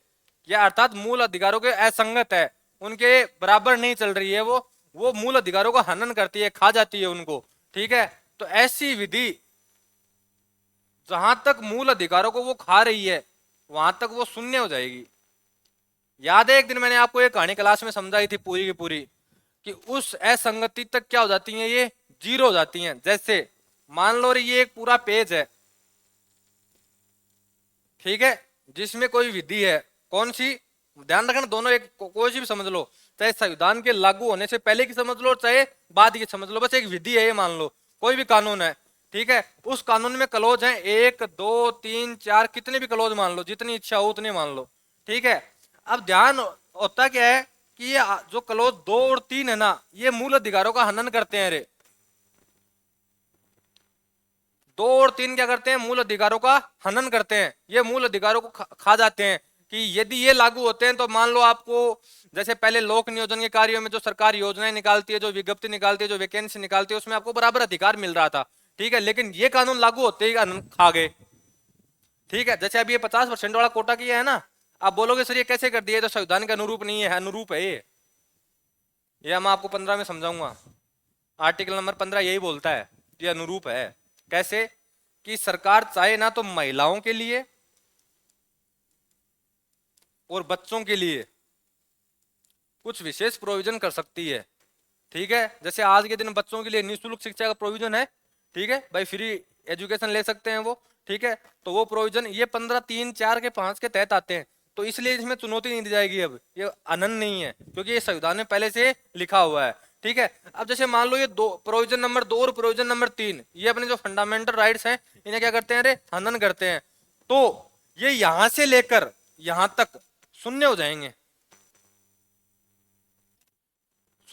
या अर्थात मूल अधिकारों के असंगत है, उनके बराबर नहीं चल रही है, वो मूल अधिकारों का हनन करती है, खा जाती है उनको, ठीक है। तो ऐसी विधि जहां तक मूल अधिकारों को वो खा रही है वहां तक वो शून्य हो जाएगी। याद है एक दिन मैंने आपको एक कहानी क्लास में समझाई थी पूरी की पूरी, कि उस असंगति तक क्या हो जाती है, ये जीरो हो जाती हैं। जैसे मान लो ये एक पूरा पेज है, ठीक है, जिसमें कोई विधि है, कौन सी, ध्यान रखना, दोनों एक कोई सी भी समझ लो, चाहे संविधान के लागू होने से पहले की समझ लो चाहे बाद की समझ लो, बस एक विधि है ये मान लो, कोई भी कानून है, ठीक है। उस कानून में क्लोज है 1, 2, 3, 4, कितने भी क्लोज मान लो, जितनी इच्छा हो उतने मान लो, ठीक है। अब ध्यान होता क्या है कि ये जो क्लोज 2 और 3 है ना, ये मूल अधिकारों का हनन करते हैं रे। 2 और 3 क्या करते हैं, मूल अधिकारों का हनन करते हैं, ये मूल अधिकारों को खा जाते हैं। कि यदि ये लागू होते हैं तो मान लो आपको, जैसे पहले लोक नियोजन के कार्यों में जो सरकार योजनाएं निकालती है, जो विज्ञप्ति निकालती है, जो वैकेंसी निकालती है, उसमें आपको बराबर अधिकार मिल रहा था, ठीक है, लेकिन ये कानून लागू होते ही खा गए, ठीक है। जैसे अभी ये 50% वाला कोटा किया है ना, आप बोलोगे सर ये कैसे कर दिया, तो संविधान के अनुरूप नहीं है, अनुरूप है ये मैं आपको 15 में समझाऊंगा। आर्टिकल नंबर 15 यही बोलता है, ये अनुरूप है। कैसे कि सरकार चाहे ना तो महिलाओं के लिए और बच्चों के लिए कुछ विशेष प्रोविजन कर सकती है, ठीक है। जैसे आज के दिन बच्चों के लिए निःशुल्क शिक्षा का प्रोविजन है, ठीक है भाई, फ्री एजुकेशन ले सकते हैं वो, ठीक है। तो वो प्रोविजन ये 15, 3, 4 के 5 के तहत आते हैं, तो इसलिए इसमें चुनौती नहीं दी जाएगी। अब ये अनंत नहीं है क्योंकि ये संविधान में पहले से लिखा हुआ है, ठीक है। अब जैसे मान लो ये दो प्रोविजन नंबर 2 और प्रोविजन नंबर 3, ये अपने जो फंडामेंटल राइट्स हैं इन्हें क्या करते हैं, अरे हनन करते हैं, तो ये यहां से लेकर यहां तक शून्य हो जाएंगे।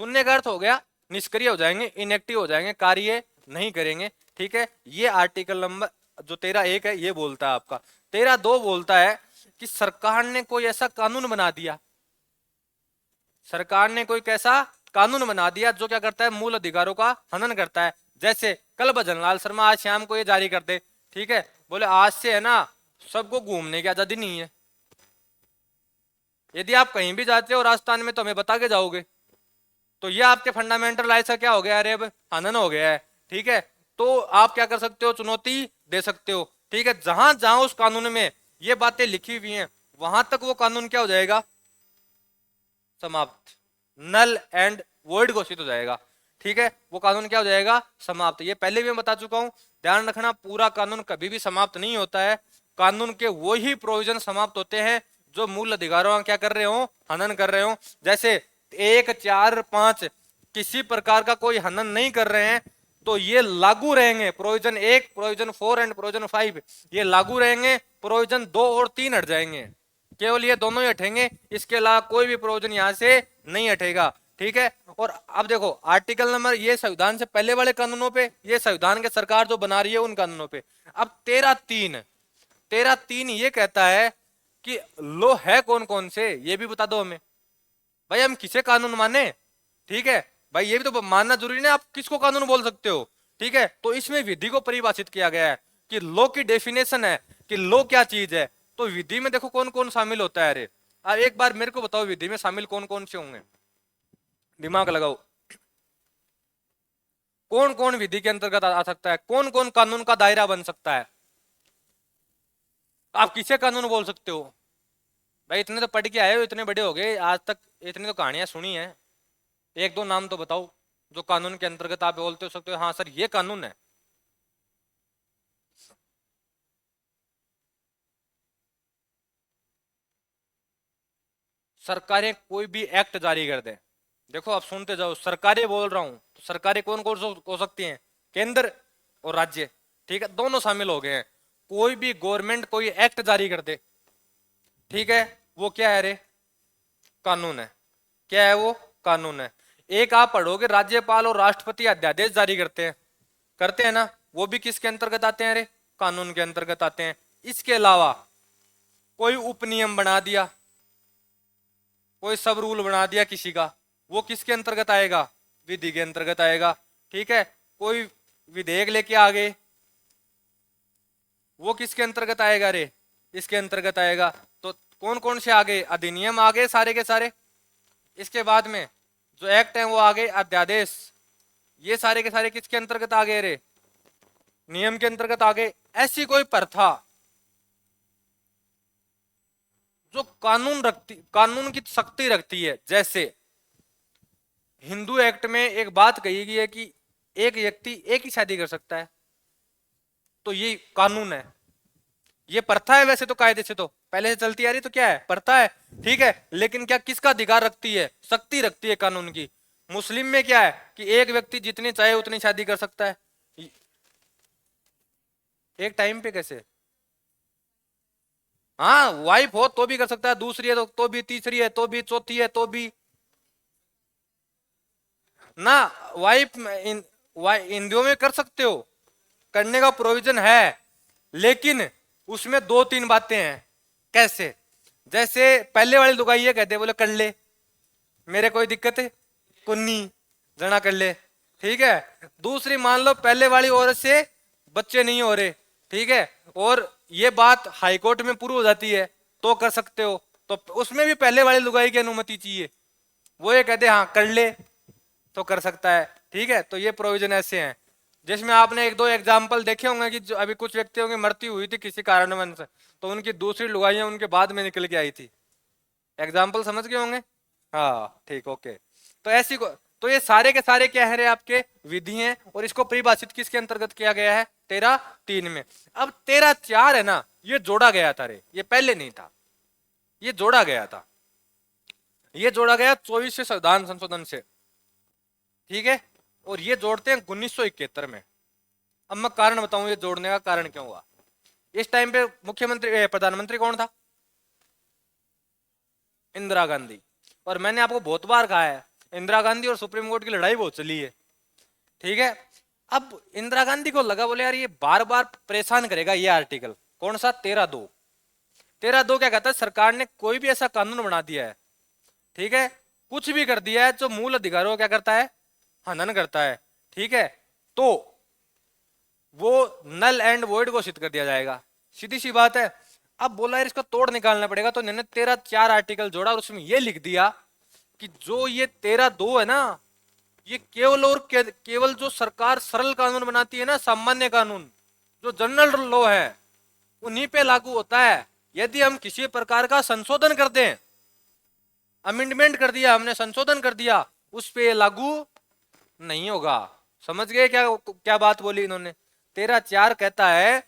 शून्य का अर्थ हो गया निष्क्रिय हो जाएंगे, इनएक्टिव हो जाएंगे, कार्य नहीं करेंगे, ठीक है। ये आर्टिकल नंबर जो 13(1) है ये बोलता है आपका। 13(2) बोलता है कि सरकार ने कोई ऐसा कानून बना दिया, सरकार ने कोई कैसा कानून बना दिया जो क्या करता है, मूल अधिकारों का हनन करता है। जैसे कल भजनलाल शर्मा आज शाम को ये जारी कर दे, ठीक है, बोले आज से है ना सबको घूमने की आजादी नहीं है, यदि आप कहीं भी जाते हो राजस्थान में तो हमें बता के जाओगे, तो ये आपके फंडामेंटल राइट्स का क्या हो गया, अरे अब हनन हो गया है, ठीक है। तो आप क्या कर सकते हो, चुनौती दे सकते हो, ठीक है। जहां जहां उस कानून में ये बातें लिखी हुई हैं, वहां तक वो कानून क्या हो जाएगा, समाप्त, नल एंड वॉइड घोषित हो जाएगा। ठीक है, वो कानून क्या हो जाएगा, समाप्त। ये पहले भी मैं बता चुका हूं, ध्यान रखना, पूरा कानून कभी भी समाप्त नहीं होता है। कानून के वो ही प्रोविजन समाप्त होते हैं जो मूल अधिकारों का क्या कर रहे हो, हनन कर रहे हो। जैसे 1, 4, 5 किसी प्रकार का कोई हनन नहीं कर रहे हैं तो ये लागू रहेंगे, प्रोविजन 1, प्रोविजन 4 एंड प्रोविजन 5 ये लागू रहेंगे, प्रोविजन 2 और 3 हट जाएंगे, केवल ये दोनों ही हटेंगे, इसके अलावा कोई भी प्रोविजन यहां से नहीं हटेगा। ठीक है, और अब देखो आर्टिकल नंबर, ये संविधान से पहले वाले कानूनों पे, ये संविधान के सरकार जो बना रही है उन कानूनों पे। अब 13(3) ये कहता है कि लो है कौन कौन से, ये भी बता दो हमें भाई, हम किसे कानून माने। ठीक है भाई, ये भी तो मानना जरूरी नहीं, आप किसको कानून बोल सकते हो। ठीक है, तो इसमें विधि को परिभाषित किया गया है कि लॉ की डेफिनेशन है कि लॉ क्या चीज है। तो विधि में देखो कौन कौन शामिल होता है। अरे अब एक बार मेरे को बताओ, विधि में शामिल कौन कौन से होंगे, दिमाग लगाओ, कौन कौन विधि के अंतर्गत आ सकता है, कौन कौन कानून का दायरा बन सकता है। आप किसे कानून बोल सकते हो भाई, इतने तो पढ़ के आए हो, इतने बड़े हो गए आज तक, इतनी तो कहानियां सुनी है, एक दो नाम तो बताओ जो कानून के अंतर्गत आप बोलते हो सकते हो हाँ सर ये कानून है। सरकारें कोई भी एक्ट जारी कर दे, देखो आप सुनते जाओ, सरकारें बोल रहा हूं तो सरकारें कौन कौन हो सकती हैं, केंद्र और राज्य। ठीक है, दोनों शामिल हो गए हैं। कोई भी गवर्नमेंट कोई एक्ट जारी कर दे, ठीक है, वो क्या है रे, कानून है। क्या है वो, कानून है। एक आप पढ़ोगे, राज्यपाल और राष्ट्रपति अध्यादेश जारी करते हैं ना, वो भी किसके अंतर्गत आते हैं रे, कानून के अंतर्गत आते हैं। इसके अलावा कोई उपनियम बना दिया, कोई सब रूल बना दिया किसी का, वो किसके अंतर्गत आएगा, विधि के अंतर्गत आएगा। ठीक है, कोई विधेयक लेके आ गए, वो किसके अंतर्गत आएगा रे, इसके अंतर्गत आएगा। तो कौन कौन से आ गए, अधिनियम आ गए सारे के सारे, इसके बाद में जो एक्ट है वो आ गए अध्यादेश, ये सारे के सारे किसके अंतर्गत आ गए रे, नियम के अंतर्गत आ गए। ऐसी कोई प्रथा जो कानून की शक्ति रखती है, जैसे हिंदू एक्ट में एक बात कही गई है कि एक व्यक्ति एक ही शादी कर सकता है, तो ये कानून है, ये प्रथा है। वैसे तो कायदे से तो पहले से चलती आ रही, तो क्या है, प्रथा है। ठीक है, लेकिन क्या किसका अधिकार रखती है, शक्ति रखती है कानून की। मुस्लिम में क्या है कि एक व्यक्ति जितनी चाहे उतनी शादी कर सकता है, एक टाइम पे कैसे, हाँ वाइफ हो तो भी कर सकता है, दूसरी है तो भी, तीसरी है तो भी, चौथी है तो भी ना। वाइफ हिंदुओं में कर सकते हो, करने का प्रोविजन है, लेकिन उसमें 2-3 बातें हैं। कैसे, जैसे पहले वाले लुगाई ये कहते बोले कर ले, मेरे कोई दिक्कत है कुन्नी, जना कर ले। ठीक है, दूसरी मान लो पहले वाली औरत से बच्चे नहीं हो रहे, ठीक है, और ये बात हाईकोर्ट में प्रूव हो जाती है तो कर सकते हो, तो उसमें भी पहले वाली लुगाई की अनुमति चाहिए, वो ये कहते हाँ कर ले तो कर सकता है। ठीक है, तो ये प्रोविजन ऐसे हैं, जिसमें आपने एक दो एग्जाम्पल देखे होंगे कि जो अभी कुछ व्यक्तियों की मृत्यु हुई थी किसी कारणवश से, तो उनकी दूसरी लुगाइयां उनके बाद में निकल के आई थी। एग्जाम्पल समझ गए होंगे, हाँ ठीक, ओके। तो ऐसी को, तो ये सारे के सारे क्या है रे, आपके विधि हैं, और इसको परिभाषित किसके अंतर्गत किया गया है, 13(3) में। अब 13(4) है ना, ये जोड़ा गया था रे, ये पहले नहीं था, ये जोड़ा गया था, ये जोड़ा गया 24वें संविधान संशोधन से। ठीक है, और ये जोड़ते हैं 1971 में। अब मैं कारण बताऊं ये जोड़ने का कारण क्यों हुआ। इस टाइम पे मुख्यमंत्री प्रधानमंत्री कौन था, इंदिरा गांधी। और मैंने आपको बहुत बार कहा है, इंदिरा गांधी और सुप्रीम कोर्ट की लड़ाई बहुत चली है। ठीक है, अब इंदिरा गांधी को लगा बोले यार ये बार बार परेशान करेगा ये आर्टिकल, कौन सा, 13(2). 13(2) क्या कहता है, सरकार ने कोई भी ऐसा कानून बना दिया है, ठीक है, कुछ भी कर दिया है जो मूल अधिकारों को क्या करता है, हनन करता है, ठीक है, तो वो नल एंड वॉइड घोषित कर दिया जाएगा, सीधी सी बात है। अब बोला यार इसका तोड़ निकालना पड़ेगा, तो इन्होंने 13(4) आर्टिकल जोड़ा और उसमें ये लिख दिया कि जो ये 13(2) है ना, ये केवल और केवल जो सरकार सरल कानून बनाती है ना, सामान्य कानून जो जनरल लॉ है, उन्हीं पे लागू होता है। यदि हम किसी प्रकार का संशोधन कर दें, अमेंडमेंट कर दिया हमने, संशोधन कर दिया, उस पे लागू नहीं होगा। समझ गए क्या क्या बात बोली इन्होंने? 13(4) कहता है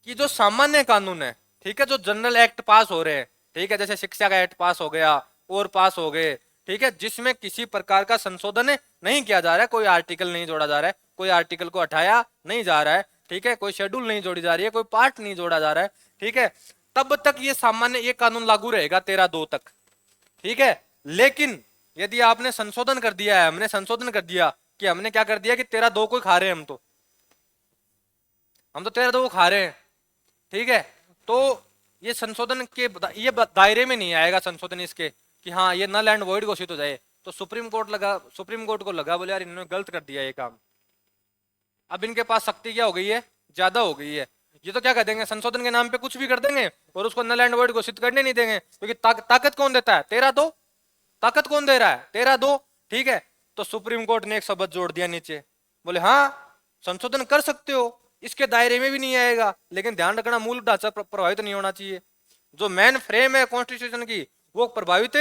कि जो सामान्य कानून है, ठीक है, जो जनरल एक्ट पास हो रहे हैं, ठीक है, जैसे शिक्षा का एक्ट पास हो गया और पास हो गए, ठीक है, जिसमें किसी प्रकार का संशोधन नहीं किया जा रहा है, कोई आर्टिकल नहीं जोड़ा जा रहा है, कोई आर्टिकल को हटाया नहीं जा रहा है, ठीक है, कोई शेड्यूल नहीं जोड़ी जा रही है, कोई पार्ट नहीं जोड़ा जा रहा है, ठीक है, तब तक ये सामान्य ये कानून लागू रहेगा 13(2) तक, ठीक है। लेकिन यदि आपने संशोधन कर दिया है, हमने संशोधन कर दिया कि हमने क्या कर दिया कि 13(2) को खा रहे हैं, हम तो 13(2) को खा रहे हैं, ठीक है, तो ये संशोधन के ये दायरे में नहीं आएगा संशोधन इसके कि हाँ ये नल एंड वॉइड घोषित हो जाए। तो सुप्रीम कोर्ट को लगा, बोले यार इन्होंने गलत कर दिया ये काम, अब इनके पास शक्ति क्या हो गई है, ज्यादा हो गई है, ये तो क्या कर देंगे, संशोधन के नाम पे कुछ भी कर देंगे और उसको नल एंड वॉइड घोषित करने नहीं देंगे, क्योंकि ताकत कौन देता है, 13(2), ताकत कौन दे रहा है, 13(2), ठीक है। तो सुप्रीम कोर्ट ने एक शब्द जोड़ दिया नीचे, बोले हाँ संशोधन कर सकते हो, इसके दायरे में भी नहीं आएगा, लेकिन ध्यान रखना मूल ढांचा प्रभावित नहीं होना चाहिए, जो मेन फ्रेम है कॉन्स्टिट्यूशन की वो प्रभावित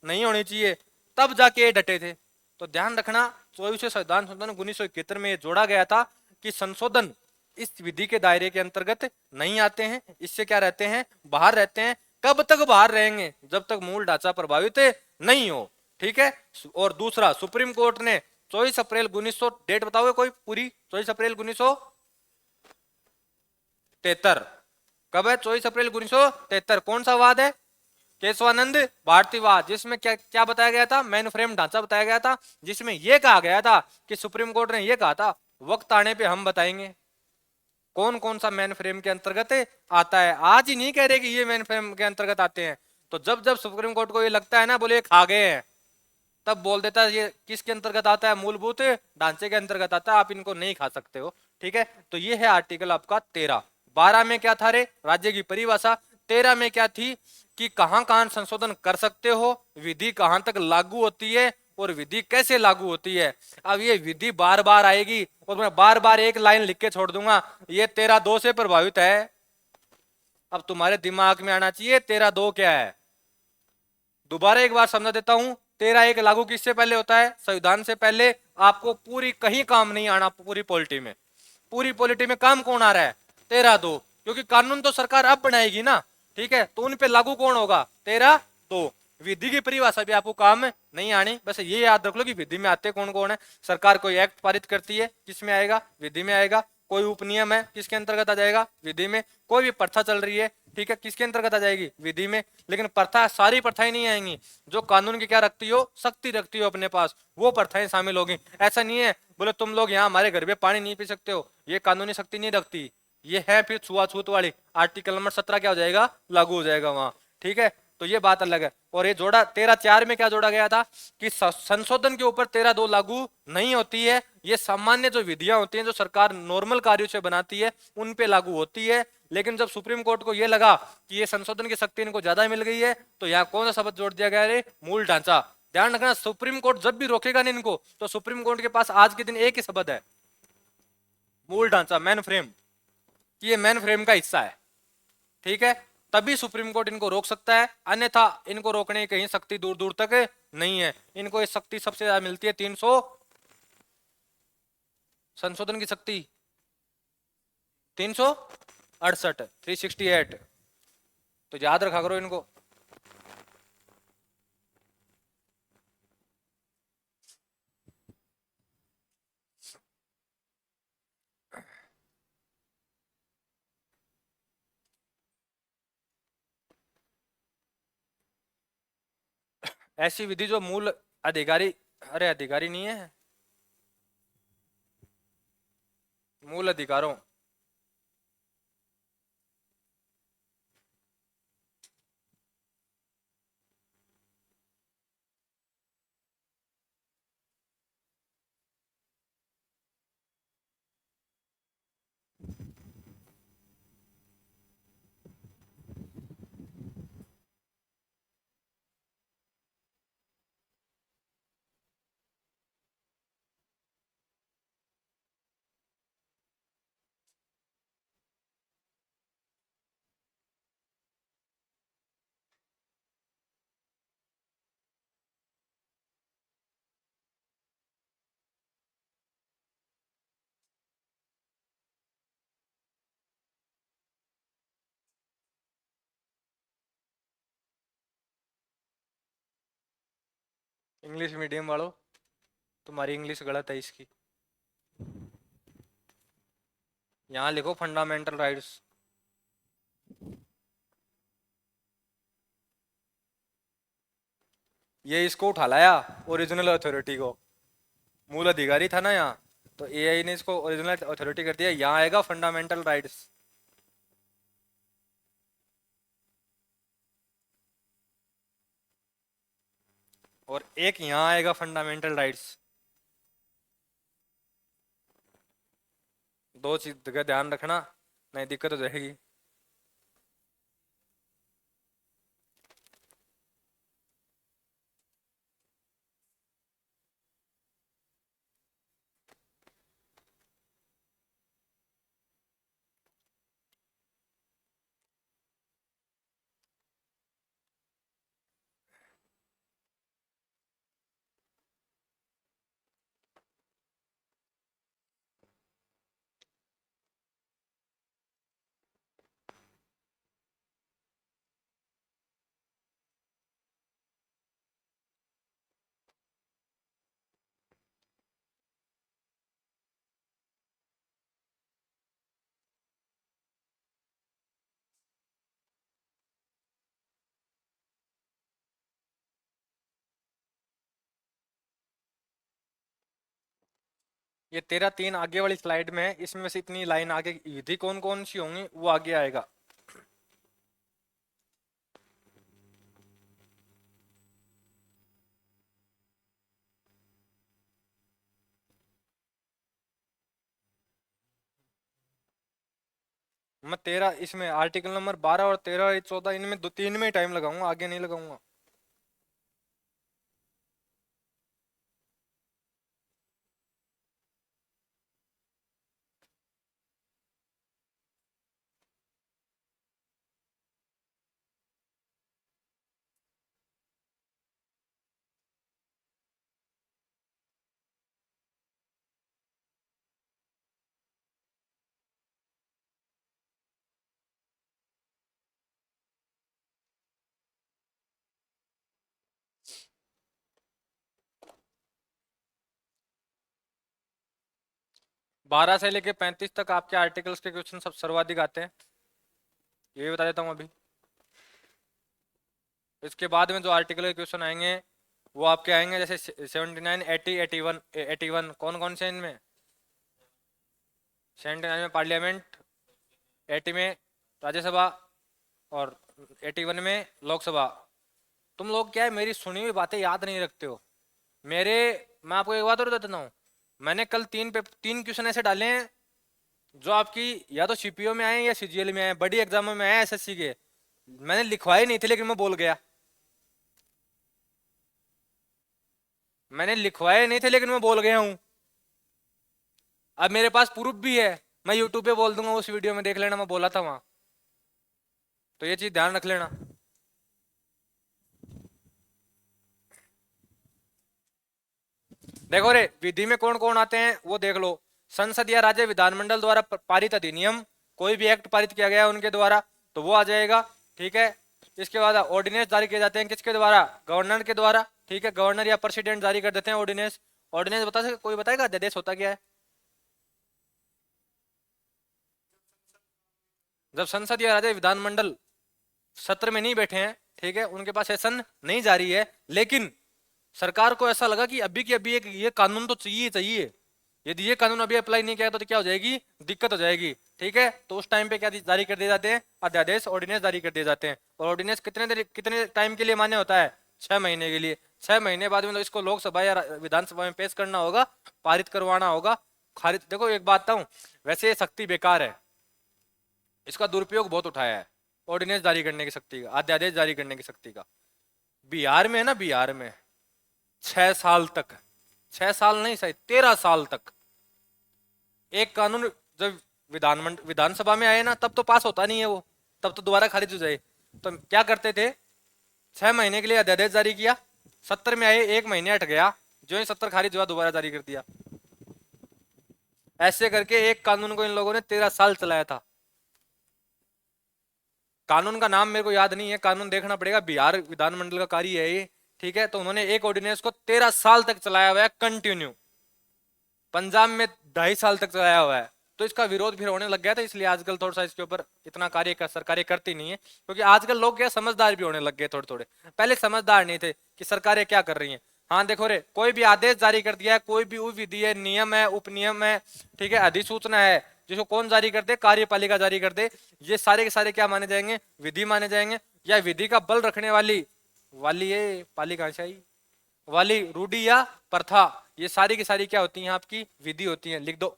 नहीं होनी चाहिए, तब जाके ये डटे थे। तो ध्यान रखना 24वें संविधान संशोधन 1971 में ये जोड़ा गया था कि संशोधन इस विधि के दायरे के अंतर्गत नहीं आते हैं, इससे क्या रहते हैं, बाहर रहते हैं। कब तक बाहर रहेंगे, जब तक मूल ढांचा प्रभावित नहीं हो, ठीक है। और दूसरा, सुप्रीम कोर्ट ने 24 अप्रैल 1900, डेट बताओगे कोई पूरी, 24 अप्रैल 1973, कब है 24 अप्रैल 1973, कौन सा वाद है, केशवानंद भारतीवाद, जिसमें क्या क्या बताया गया था, मैन फ्रेम ढांचा बताया गया था, जिसमें यह कहा गया था कि सुप्रीम कोर्ट ने यह कहा था वक्त आने पे हम बताएंगे कौन कौन सा मैन फ्रेम के अंतर्गत आता है, आज ही नहीं कह रहे कि ये मैन फ्रेम के अंतर्गत आते हैं। तो जब जब सुप्रीम कोर्ट को ये लगता है ना, बोले खा गए हैं, तब बोल देता है ये किसके अंतर्गत आता है, मूलभूत ढांचे के अंतर्गत आता है, आप इनको नहीं खा सकते हो, ठीक है। तो ये है आर्टिकल आपका 13। 12 में क्या था रे, राज्य की परिभाषा। 13 में क्या थी कि कहां कहां संशोधन कर सकते हो, विधि कहां तक लागू होती है और विधि कैसे लागू होती है। अब ये विधि बार बार आएगी और मैं बार बार एक लाइन लिख के छोड़ दूंगा, ये 13(2) से प्रभावित है। अब तुम्हारे दिमाग में आना चाहिए 13(2) क्या है। दोबारा एक बार समझा देता हूं, 13(1) लागू किससे पहले होता है, संविधान से पहले। आपको पूरी कहीं काम नहीं आना, पूरी पॉलिटी में, पूरी पॉलिटी में काम कौन आ रहा है, 13(2), क्योंकि कानून तो सरकार अब बनाएगी ना, ठीक है, तो उन पे लागू कौन होगा, 13(2). विधि की परिभाषा भी आपको काम नहीं आनी, बस ये याद रख लो कि विधि में आते कौन कौन है। सरकार कोई एक्ट पारित करती है, किसमें आएगा, विधि में आएगा। कोई उपनियम है, किसके अंतर्गत आ जाएगा, विधि में। कोई भी प्रथा चल रही है, ठीक है, किसके अंतर्गत आ जाएगी, विधि में। लेकिन प्रथा, सारी प्रथाएं नहीं आएंगी, जो कानून की क्या रखती हो, शक्ति रखती हो अपने पास, वो प्रथाएं शामिल होगी। ऐसा नहीं है बोले तुम लोग यहाँ हमारे घर में पानी नहीं पी सकते हो, ये कानूनी शक्ति नहीं रखती, ये है फिर छुआछूत वाली। आर्टिकल नंबर 17 क्या हो जाएगा, लागू हो जाएगा वहां, ठीक है। तो ये बात अलग है। और ये जोड़ा 13(4) में क्या जोड़ा गया था कि संशोधन के ऊपर 13(2) लागू नहीं होती है, ये सामान्य जो विधियां होती हैं, जो सरकार नॉर्मल कार्यों से बनाती है, उन पे लागू होती है। लेकिन जब सुप्रीम कोर्ट को यह लगा कि ये संशोधन की शक्ति इनको ज्यादा मिल गई है, तो यहाँ कौन सा शब्द जोड़ दिया गया है, मूल ढांचा। ध्यान रखना, सुप्रीम कोर्ट जब भी रोकेगा नहीं इनको, तो सुप्रीम कोर्ट के पास आज के दिन एक ही शब्द है, मूल ढांचा, मैन फ्रेम, कि ये मैन फ्रेम का हिस्सा है, ठीक है। तभी सुप्रीम कोर्ट इनको रोक सकता है, अन्यथा इनको रोकने की कहीं शक्ति दूर दूर तक नहीं है। इनको ये शक्ति सबसे ज्यादा मिलती है 300, संशोधन की शक्ति 368, 368। तो याद रखा करो इनको। ऐसी विधि जो मूल अधिकारी, अरे अधिकारी नहीं है, मूल अधिकारों, इंग्लिश मीडियम वालों, तुम्हारी इंग्लिश गलत है इसकी। यहाँ लिखो फंडामेंटल राइट्स। ये इसको उठा लाया, ओरिजिनल अथॉरिटी को। मूल अधिकारी था ना यहाँ, तो एआई ने इसको ओरिजिनल अथॉरिटी कर दिया। यहाँ आएगा फंडामेंटल राइट्स। और एक यहाँ आएगा फंडामेंटल राइट्स। दो चीज का ध्यान रखना, नहीं दिक्कत हो जाएगी। ये तेरा 3 आगे वाली स्लाइड में है, इसमें से इतनी लाइन आगे विधि कौन कौन सी होंगी वो आगे आएगा। मैं तेरा इसमें आर्टिकल नंबर 12 और 13 और 14 इनमें दो तीन में ही टाइम लगाऊंगा, आगे नहीं लगाऊंगा। बारह से लेके 35 तक आपके आर्टिकल्स के क्वेश्चन सब सर्वाधिक आते हैं, ये भी बता देता हूँ अभी। इसके बाद में जो आर्टिकल के क्वेश्चन आएंगे वो आपके आएंगे जैसे 79, 80, 81, 81 कौन कौन से इनमें? 79 में पार्लियामेंट, 80 में राज्यसभा और 81 में लोकसभा। तुम लोग क्या है, मेरी सुनी हुई बातें याद नहीं रखते हो मेरे। मैं आपको एक बात और बता देता हूँ, मैंने कल तीन क्वेश्चन ऐसे डाले हैं जो आपकी या तो सीपीओ में आए या सीजीएल में आए, बड़ी एग्जामों में आए एसएससी के। मैंने लिखवाए नहीं थे लेकिन मैं बोल गया। मैंने लिखवाए नहीं थे लेकिन मैं बोल गया हूं। अब मेरे पास प्रूफ भी है, मैं यूट्यूब पे बोल दूंगा, उस वीडियो में देख लेना, मैं बोला था वहां। तो ये चीज ध्यान रख लेना। देखो रे, विधि में कौन कौन आते हैं वो देख लो। संसद या राज्य विधानमंडल द्वारा पारित अधिनियम, कोई भी एक्ट पारित किया गया है उनके द्वारा, तो वो आ जाएगा। ठीक है, इसके बाद ऑर्डिनेंस जारी किए जाते हैं किसके द्वारा? गवर्नर के द्वारा। ठीक है, गवर्नर या प्रेसिडेंट जारी कर देते हैं ऑर्डिनेंस। ऑर्डिनेंस बता सके, कोई बताएगा अध्यादेश होता क्या है? जब संसद या राज्य विधानमंडल सत्र में नहीं बैठे हैं, ठीक है, उनके पास सेशन नहीं जारी है, लेकिन सरकार को ऐसा लगा कि अभी की अभी एक ये कानून तो चाहिए चाहिए, यदि ये कानून अभी अप्लाई नहीं किया तो क्या हो जाएगी? दिक्कत हो जाएगी। ठीक है, तो उस टाइम पे क्या जारी कर दिए जाते हैं? अध्यादेश, ऑर्डिनेंस जारी कर दिए जाते हैं। और ऑर्डिनेंस कितने टाइम के लिए मान्य होता है? 6 महीने के लिए। 6 महीने बाद में तो इसको लोकसभा या विधानसभा में पेश करना होगा, पारित करवाना होगा, खारिज। देखो एक बात बताऊं, वैसे ये शक्ति बेकार है, इसका दुरुपयोग बहुत उठाया है ऑर्डिनेंस जारी करने की शक्ति का, अध्यादेश जारी करने की शक्ति का। बिहार में है ना, बिहार में 6 साल तक, 6 साल नहीं सही 13 साल तक एक कानून जब विधानसभा में आए ना, तब तो पास होता नहीं है वो, तब तो दोबारा खारिज हो जाए। तो क्या करते थे? 6 महीने के लिए अध्यादेश जारी किया, 70 में आए, 1 महीने हट गया, जो ही 70 खारिज हुआ दोबारा जारी कर दिया। ऐसे करके एक कानून को इन लोगों ने 13 साल चलाया था। कानून का नाम मेरे को याद नहीं है, कानून देखना पड़ेगा, बिहार विधानमंडल का कार्य है ये, ठीक है, तो उन्होंने एक ऑर्डिनेंस को 13 साल तक चलाया हुआ है कंटिन्यू। पंजाब में 2.5 साल तक चलाया हुआ है। तो इसका विरोध फिर होने लग गया था, इसलिए आजकल थोड़ा सा इसके ऊपर इतना सरकारें करती नहीं है, क्योंकि आजकल लोग क्या समझदार भी होने लग गए थोड़े थोड़े। पहले समझदार नहीं थे कि सरकारें क्या कर रही हैं। हाँ देखो रे, कोई भी आदेश जारी कर दिया है, कोई भी विधि है, नियम है, उपनियम है, ठीक है, अधिसूचना है, जिसको कौन जारी कर दे? कार्यपालिका जारी कर दे। ये सारे के सारे क्या माने जाएंगे? विधि माने जाएंगे, या विधि का बल रखने वाली वाली ये पालिका से आई वाली रूढ़ी या प्रथा, ये सारी की सारी क्या होती हैं? आपकी विधि होती है। लिख दो।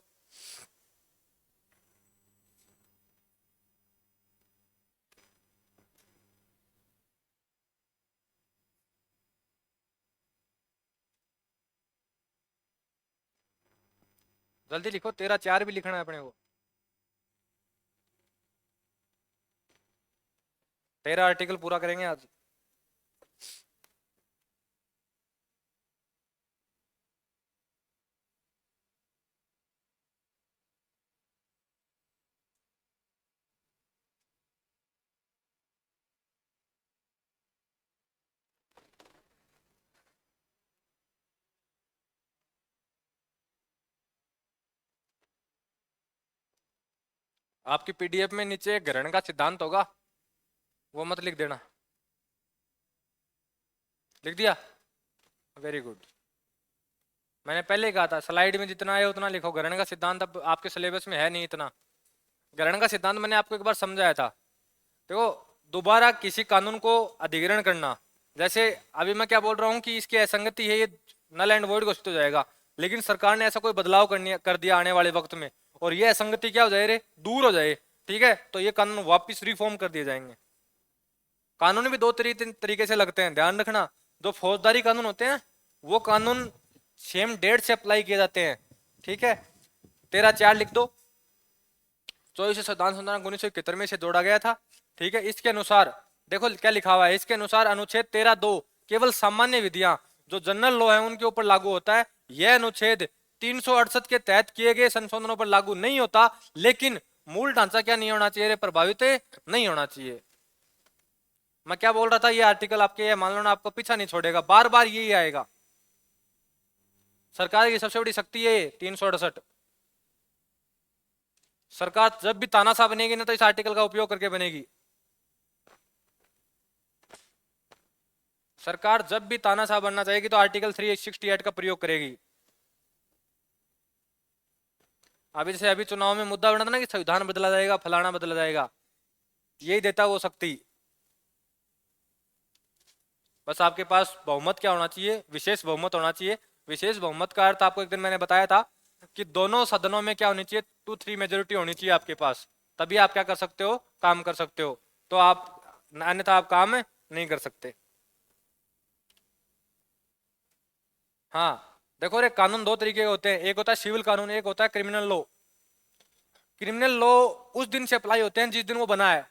जल्दी लिखो, 13(4) भी लिखना है अपने को। 13 आर्टिकल पूरा करेंगे आज। आपकी पीडीएफ में नीचे ग्रहण का सिद्धांत होगा, वो मत लिख देना। लिख दिया? Very good. मैंने पहले ही कहा था स्लाइड में जितना है उतना लिखो। ग्रहण का सिद्धांत अब आपके सिलेबस में है नहीं इतना। ग्रहण का सिद्धांत मैंने आपको एक बार समझाया था। देखो, दोबारा किसी कानून को अधिग्रहण करना, जैसे अभी मैं क्या बोल रहा हूँ कि इसकी असंगति है, ये नल एंड वॉइड घोषित हो जाएगा, लेकिन सरकार ने ऐसा कोई बदलाव कर दिया आने वाले वक्त में, और ये असंगति क्या हो जाए रे? दूर हो जाए, ठीक है, तो ये कानून वापिस रिफॉर्म कर दिए जाएंगे। कानून भी दो तरीके से लगते हैं, ध्यान रखना। जो फौजदारी कानून होते हैं वो कानून सेम डेट से अप्लाई किए जाते हैं, ठीक है। 13(4) लिख दो। 24 संविधान संशोधन 1971 में से जोड़ा गया था, ठीक है। इसके अनुसार देखो क्या लिखा हुआ है, इसके अनुसार अनुच्छेद 13(2) केवल सामान्य विधियां जो जनरल लॉ है उनके ऊपर लागू होता है। यह अनुच्छेद 368 के तहत किए गए संशोधनों पर लागू नहीं होता, लेकिन मूल ढांचा क्या नहीं होना चाहिए? प्रभावित नहीं होना चाहिए। मैं क्या बोल रहा था? ये आर्टिकल आपके, ये मान लो ना, आपको पीछा नहीं छोड़ेगा, बार बार यही आएगा। सरकार की सबसे बड़ी शक्ति है 368। सरकार जब भी तानाशाह बनेगी ना, तो इस आर्टिकल का उपयोग करके बनेगी। सरकार जब भी तानाशाह बनना चाहेगी तो आर्टिकल 368 का प्रयोग करेगी। अभी जैसे अभी चुनाव में मुद्दा बना था ना कि संविधान बदला जाएगा, फलाना बदला जाएगा, यही देता वो शक्ति। बस आपके पास बहुमत क्या होना चाहिए? विशेष बहुमत होना चाहिए। विशेष बहुमत का अर्थ आपको एक दिन मैंने बताया था कि दोनों सदनों में क्या होनी चाहिए? 2/3 मेजोरिटी होनी चाहिए आपके पास, तभी आप क्या कर सकते हो? काम कर सकते हो। तो आप, अन्यथा आप काम नहीं कर सकते। हाँ देखो रे, कानून दो तरीके के होते हैं, एक होता है सिविल कानून, एक होता है क्रिमिनल लॉ। क्रिमिनल लॉ उस दिन से अप्लाई होते हैं जिस दिन वो बना है,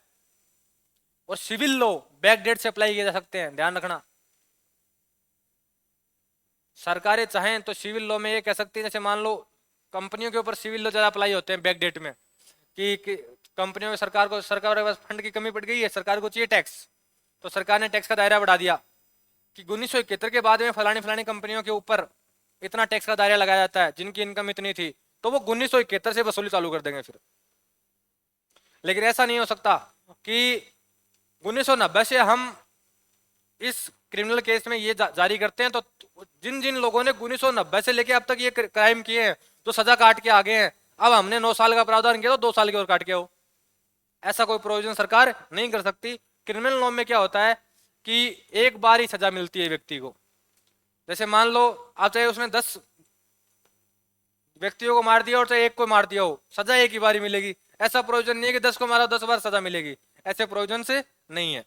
और सिविल लॉ बैक डेट से अप्लाई किए जा सकते हैं, ध्यान रखना। सरकारें चाहें तो सिविल लॉ में ये कह सकती है, जैसे मान लो कंपनियों के ऊपर सिविल लॉ ज्यादा अप्लाई होते हैं बैक डेट में, कि कंपनियों में सरकार के पास फंड की कमी पड़ गई है, सरकार को चाहिए टैक्स, तो सरकार ने टैक्स का दायरा बढ़ा दिया कि 1971 के बाद में फलानी फलानी कंपनियों के ऊपर इतना टैक्स का दायरा लगाया जाता है, जिनकी इनकम इतनी थी, तो वो 1971 से वसूली चालू कर देंगे फिर। लेकिन ऐसा नहीं हो सकता कि 1990 से हम इस क्रिमिनल केस में ये जारी करते हैं, तो जिन जिन लोगों ने 1990 से लेके अब तक ये क्राइम किए हैं, तो सजा काट के आगे हैं, अब हमने 9 साल का प्रावधान किया तो 2 साल की और काट के हो, ऐसा कोई प्रोविजन सरकार नहीं कर सकती। क्रिमिनल लॉ में क्या होता है कि एक बार ही सजा मिलती है व्यक्ति को। जैसे मान लो आप चाहे उसने 10 व्यक्तियों को मार दिया और चाहे एक को मार दिया हो, सजा एक ही बार ही मिलेगी। ऐसा प्रोविजन नहीं है कि 10 को मारा 10 बार सजा मिलेगी, ऐसे प्रोविजन से नहीं है,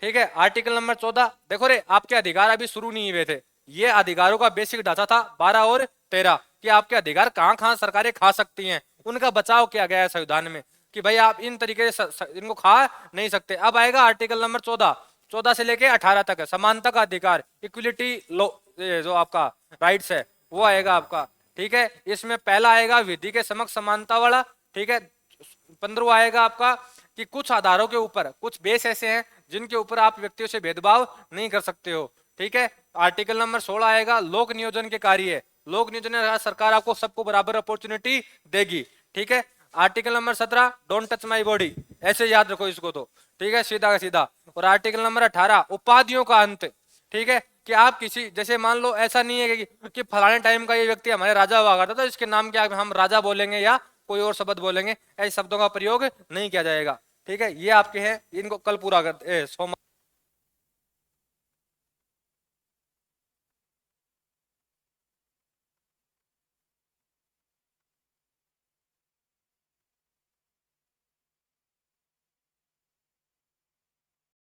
ठीक है। आर्टिकल नंबर 14 देखो रे, आपके अधिकार अभी शुरू नहीं हुए थे, ये अधिकारों का बेसिक ढांचा था 12 और 13 कि आपके अधिकार कहां कहां सरकारें खा सकती हैं, उनका बचाव किया गया है संविधान में कि भाई आप इन तरीके से इनको खा नहीं सकते। अब आएगा आर्टिकल नंबर 14 से लेके 18 तक है, समानता का अधिकार, इक्वलिटी लो, जो आपका राइट्स है वो आएगा आपका, ठीक है। इसमें पहला आएगा विधि के समक्ष समानता वाला, ठीक है। 15वां आएगा आपका कि कुछ आधारों के ऊपर कुछ बेस ऐसे हैं जिनके ऊपर आप व्यक्तियों से भेदभाव नहीं कर सकते हो। ठीक है, आर्टिकल नंबर 16 आएगा लोक नियोजन के कार्य। लोक नियोजन में सरकार आपको सबको बराबर अपॉर्चुनिटी देगी। ठीक है, article number 17 don't touch my body, ऐसे याद रखो इसको तो। ठीक है, सीधा का सीधा। और आर्टिकल नंबर 18 उपाधियों का अंत। ठीक है, कि आप किसी, जैसे मान लो ऐसा नहीं है कि फलाने टाइम का ये व्यक्ति हमारे राजा हुआ करता था, तो इसके नाम क्या हम राजा बोलेंगे या कोई और शब्द बोलेंगे, ऐसे शब्दों का प्रयोग नहीं किया जाएगा। ठीक है, ये आपके हैं, इनको कल पूरा कर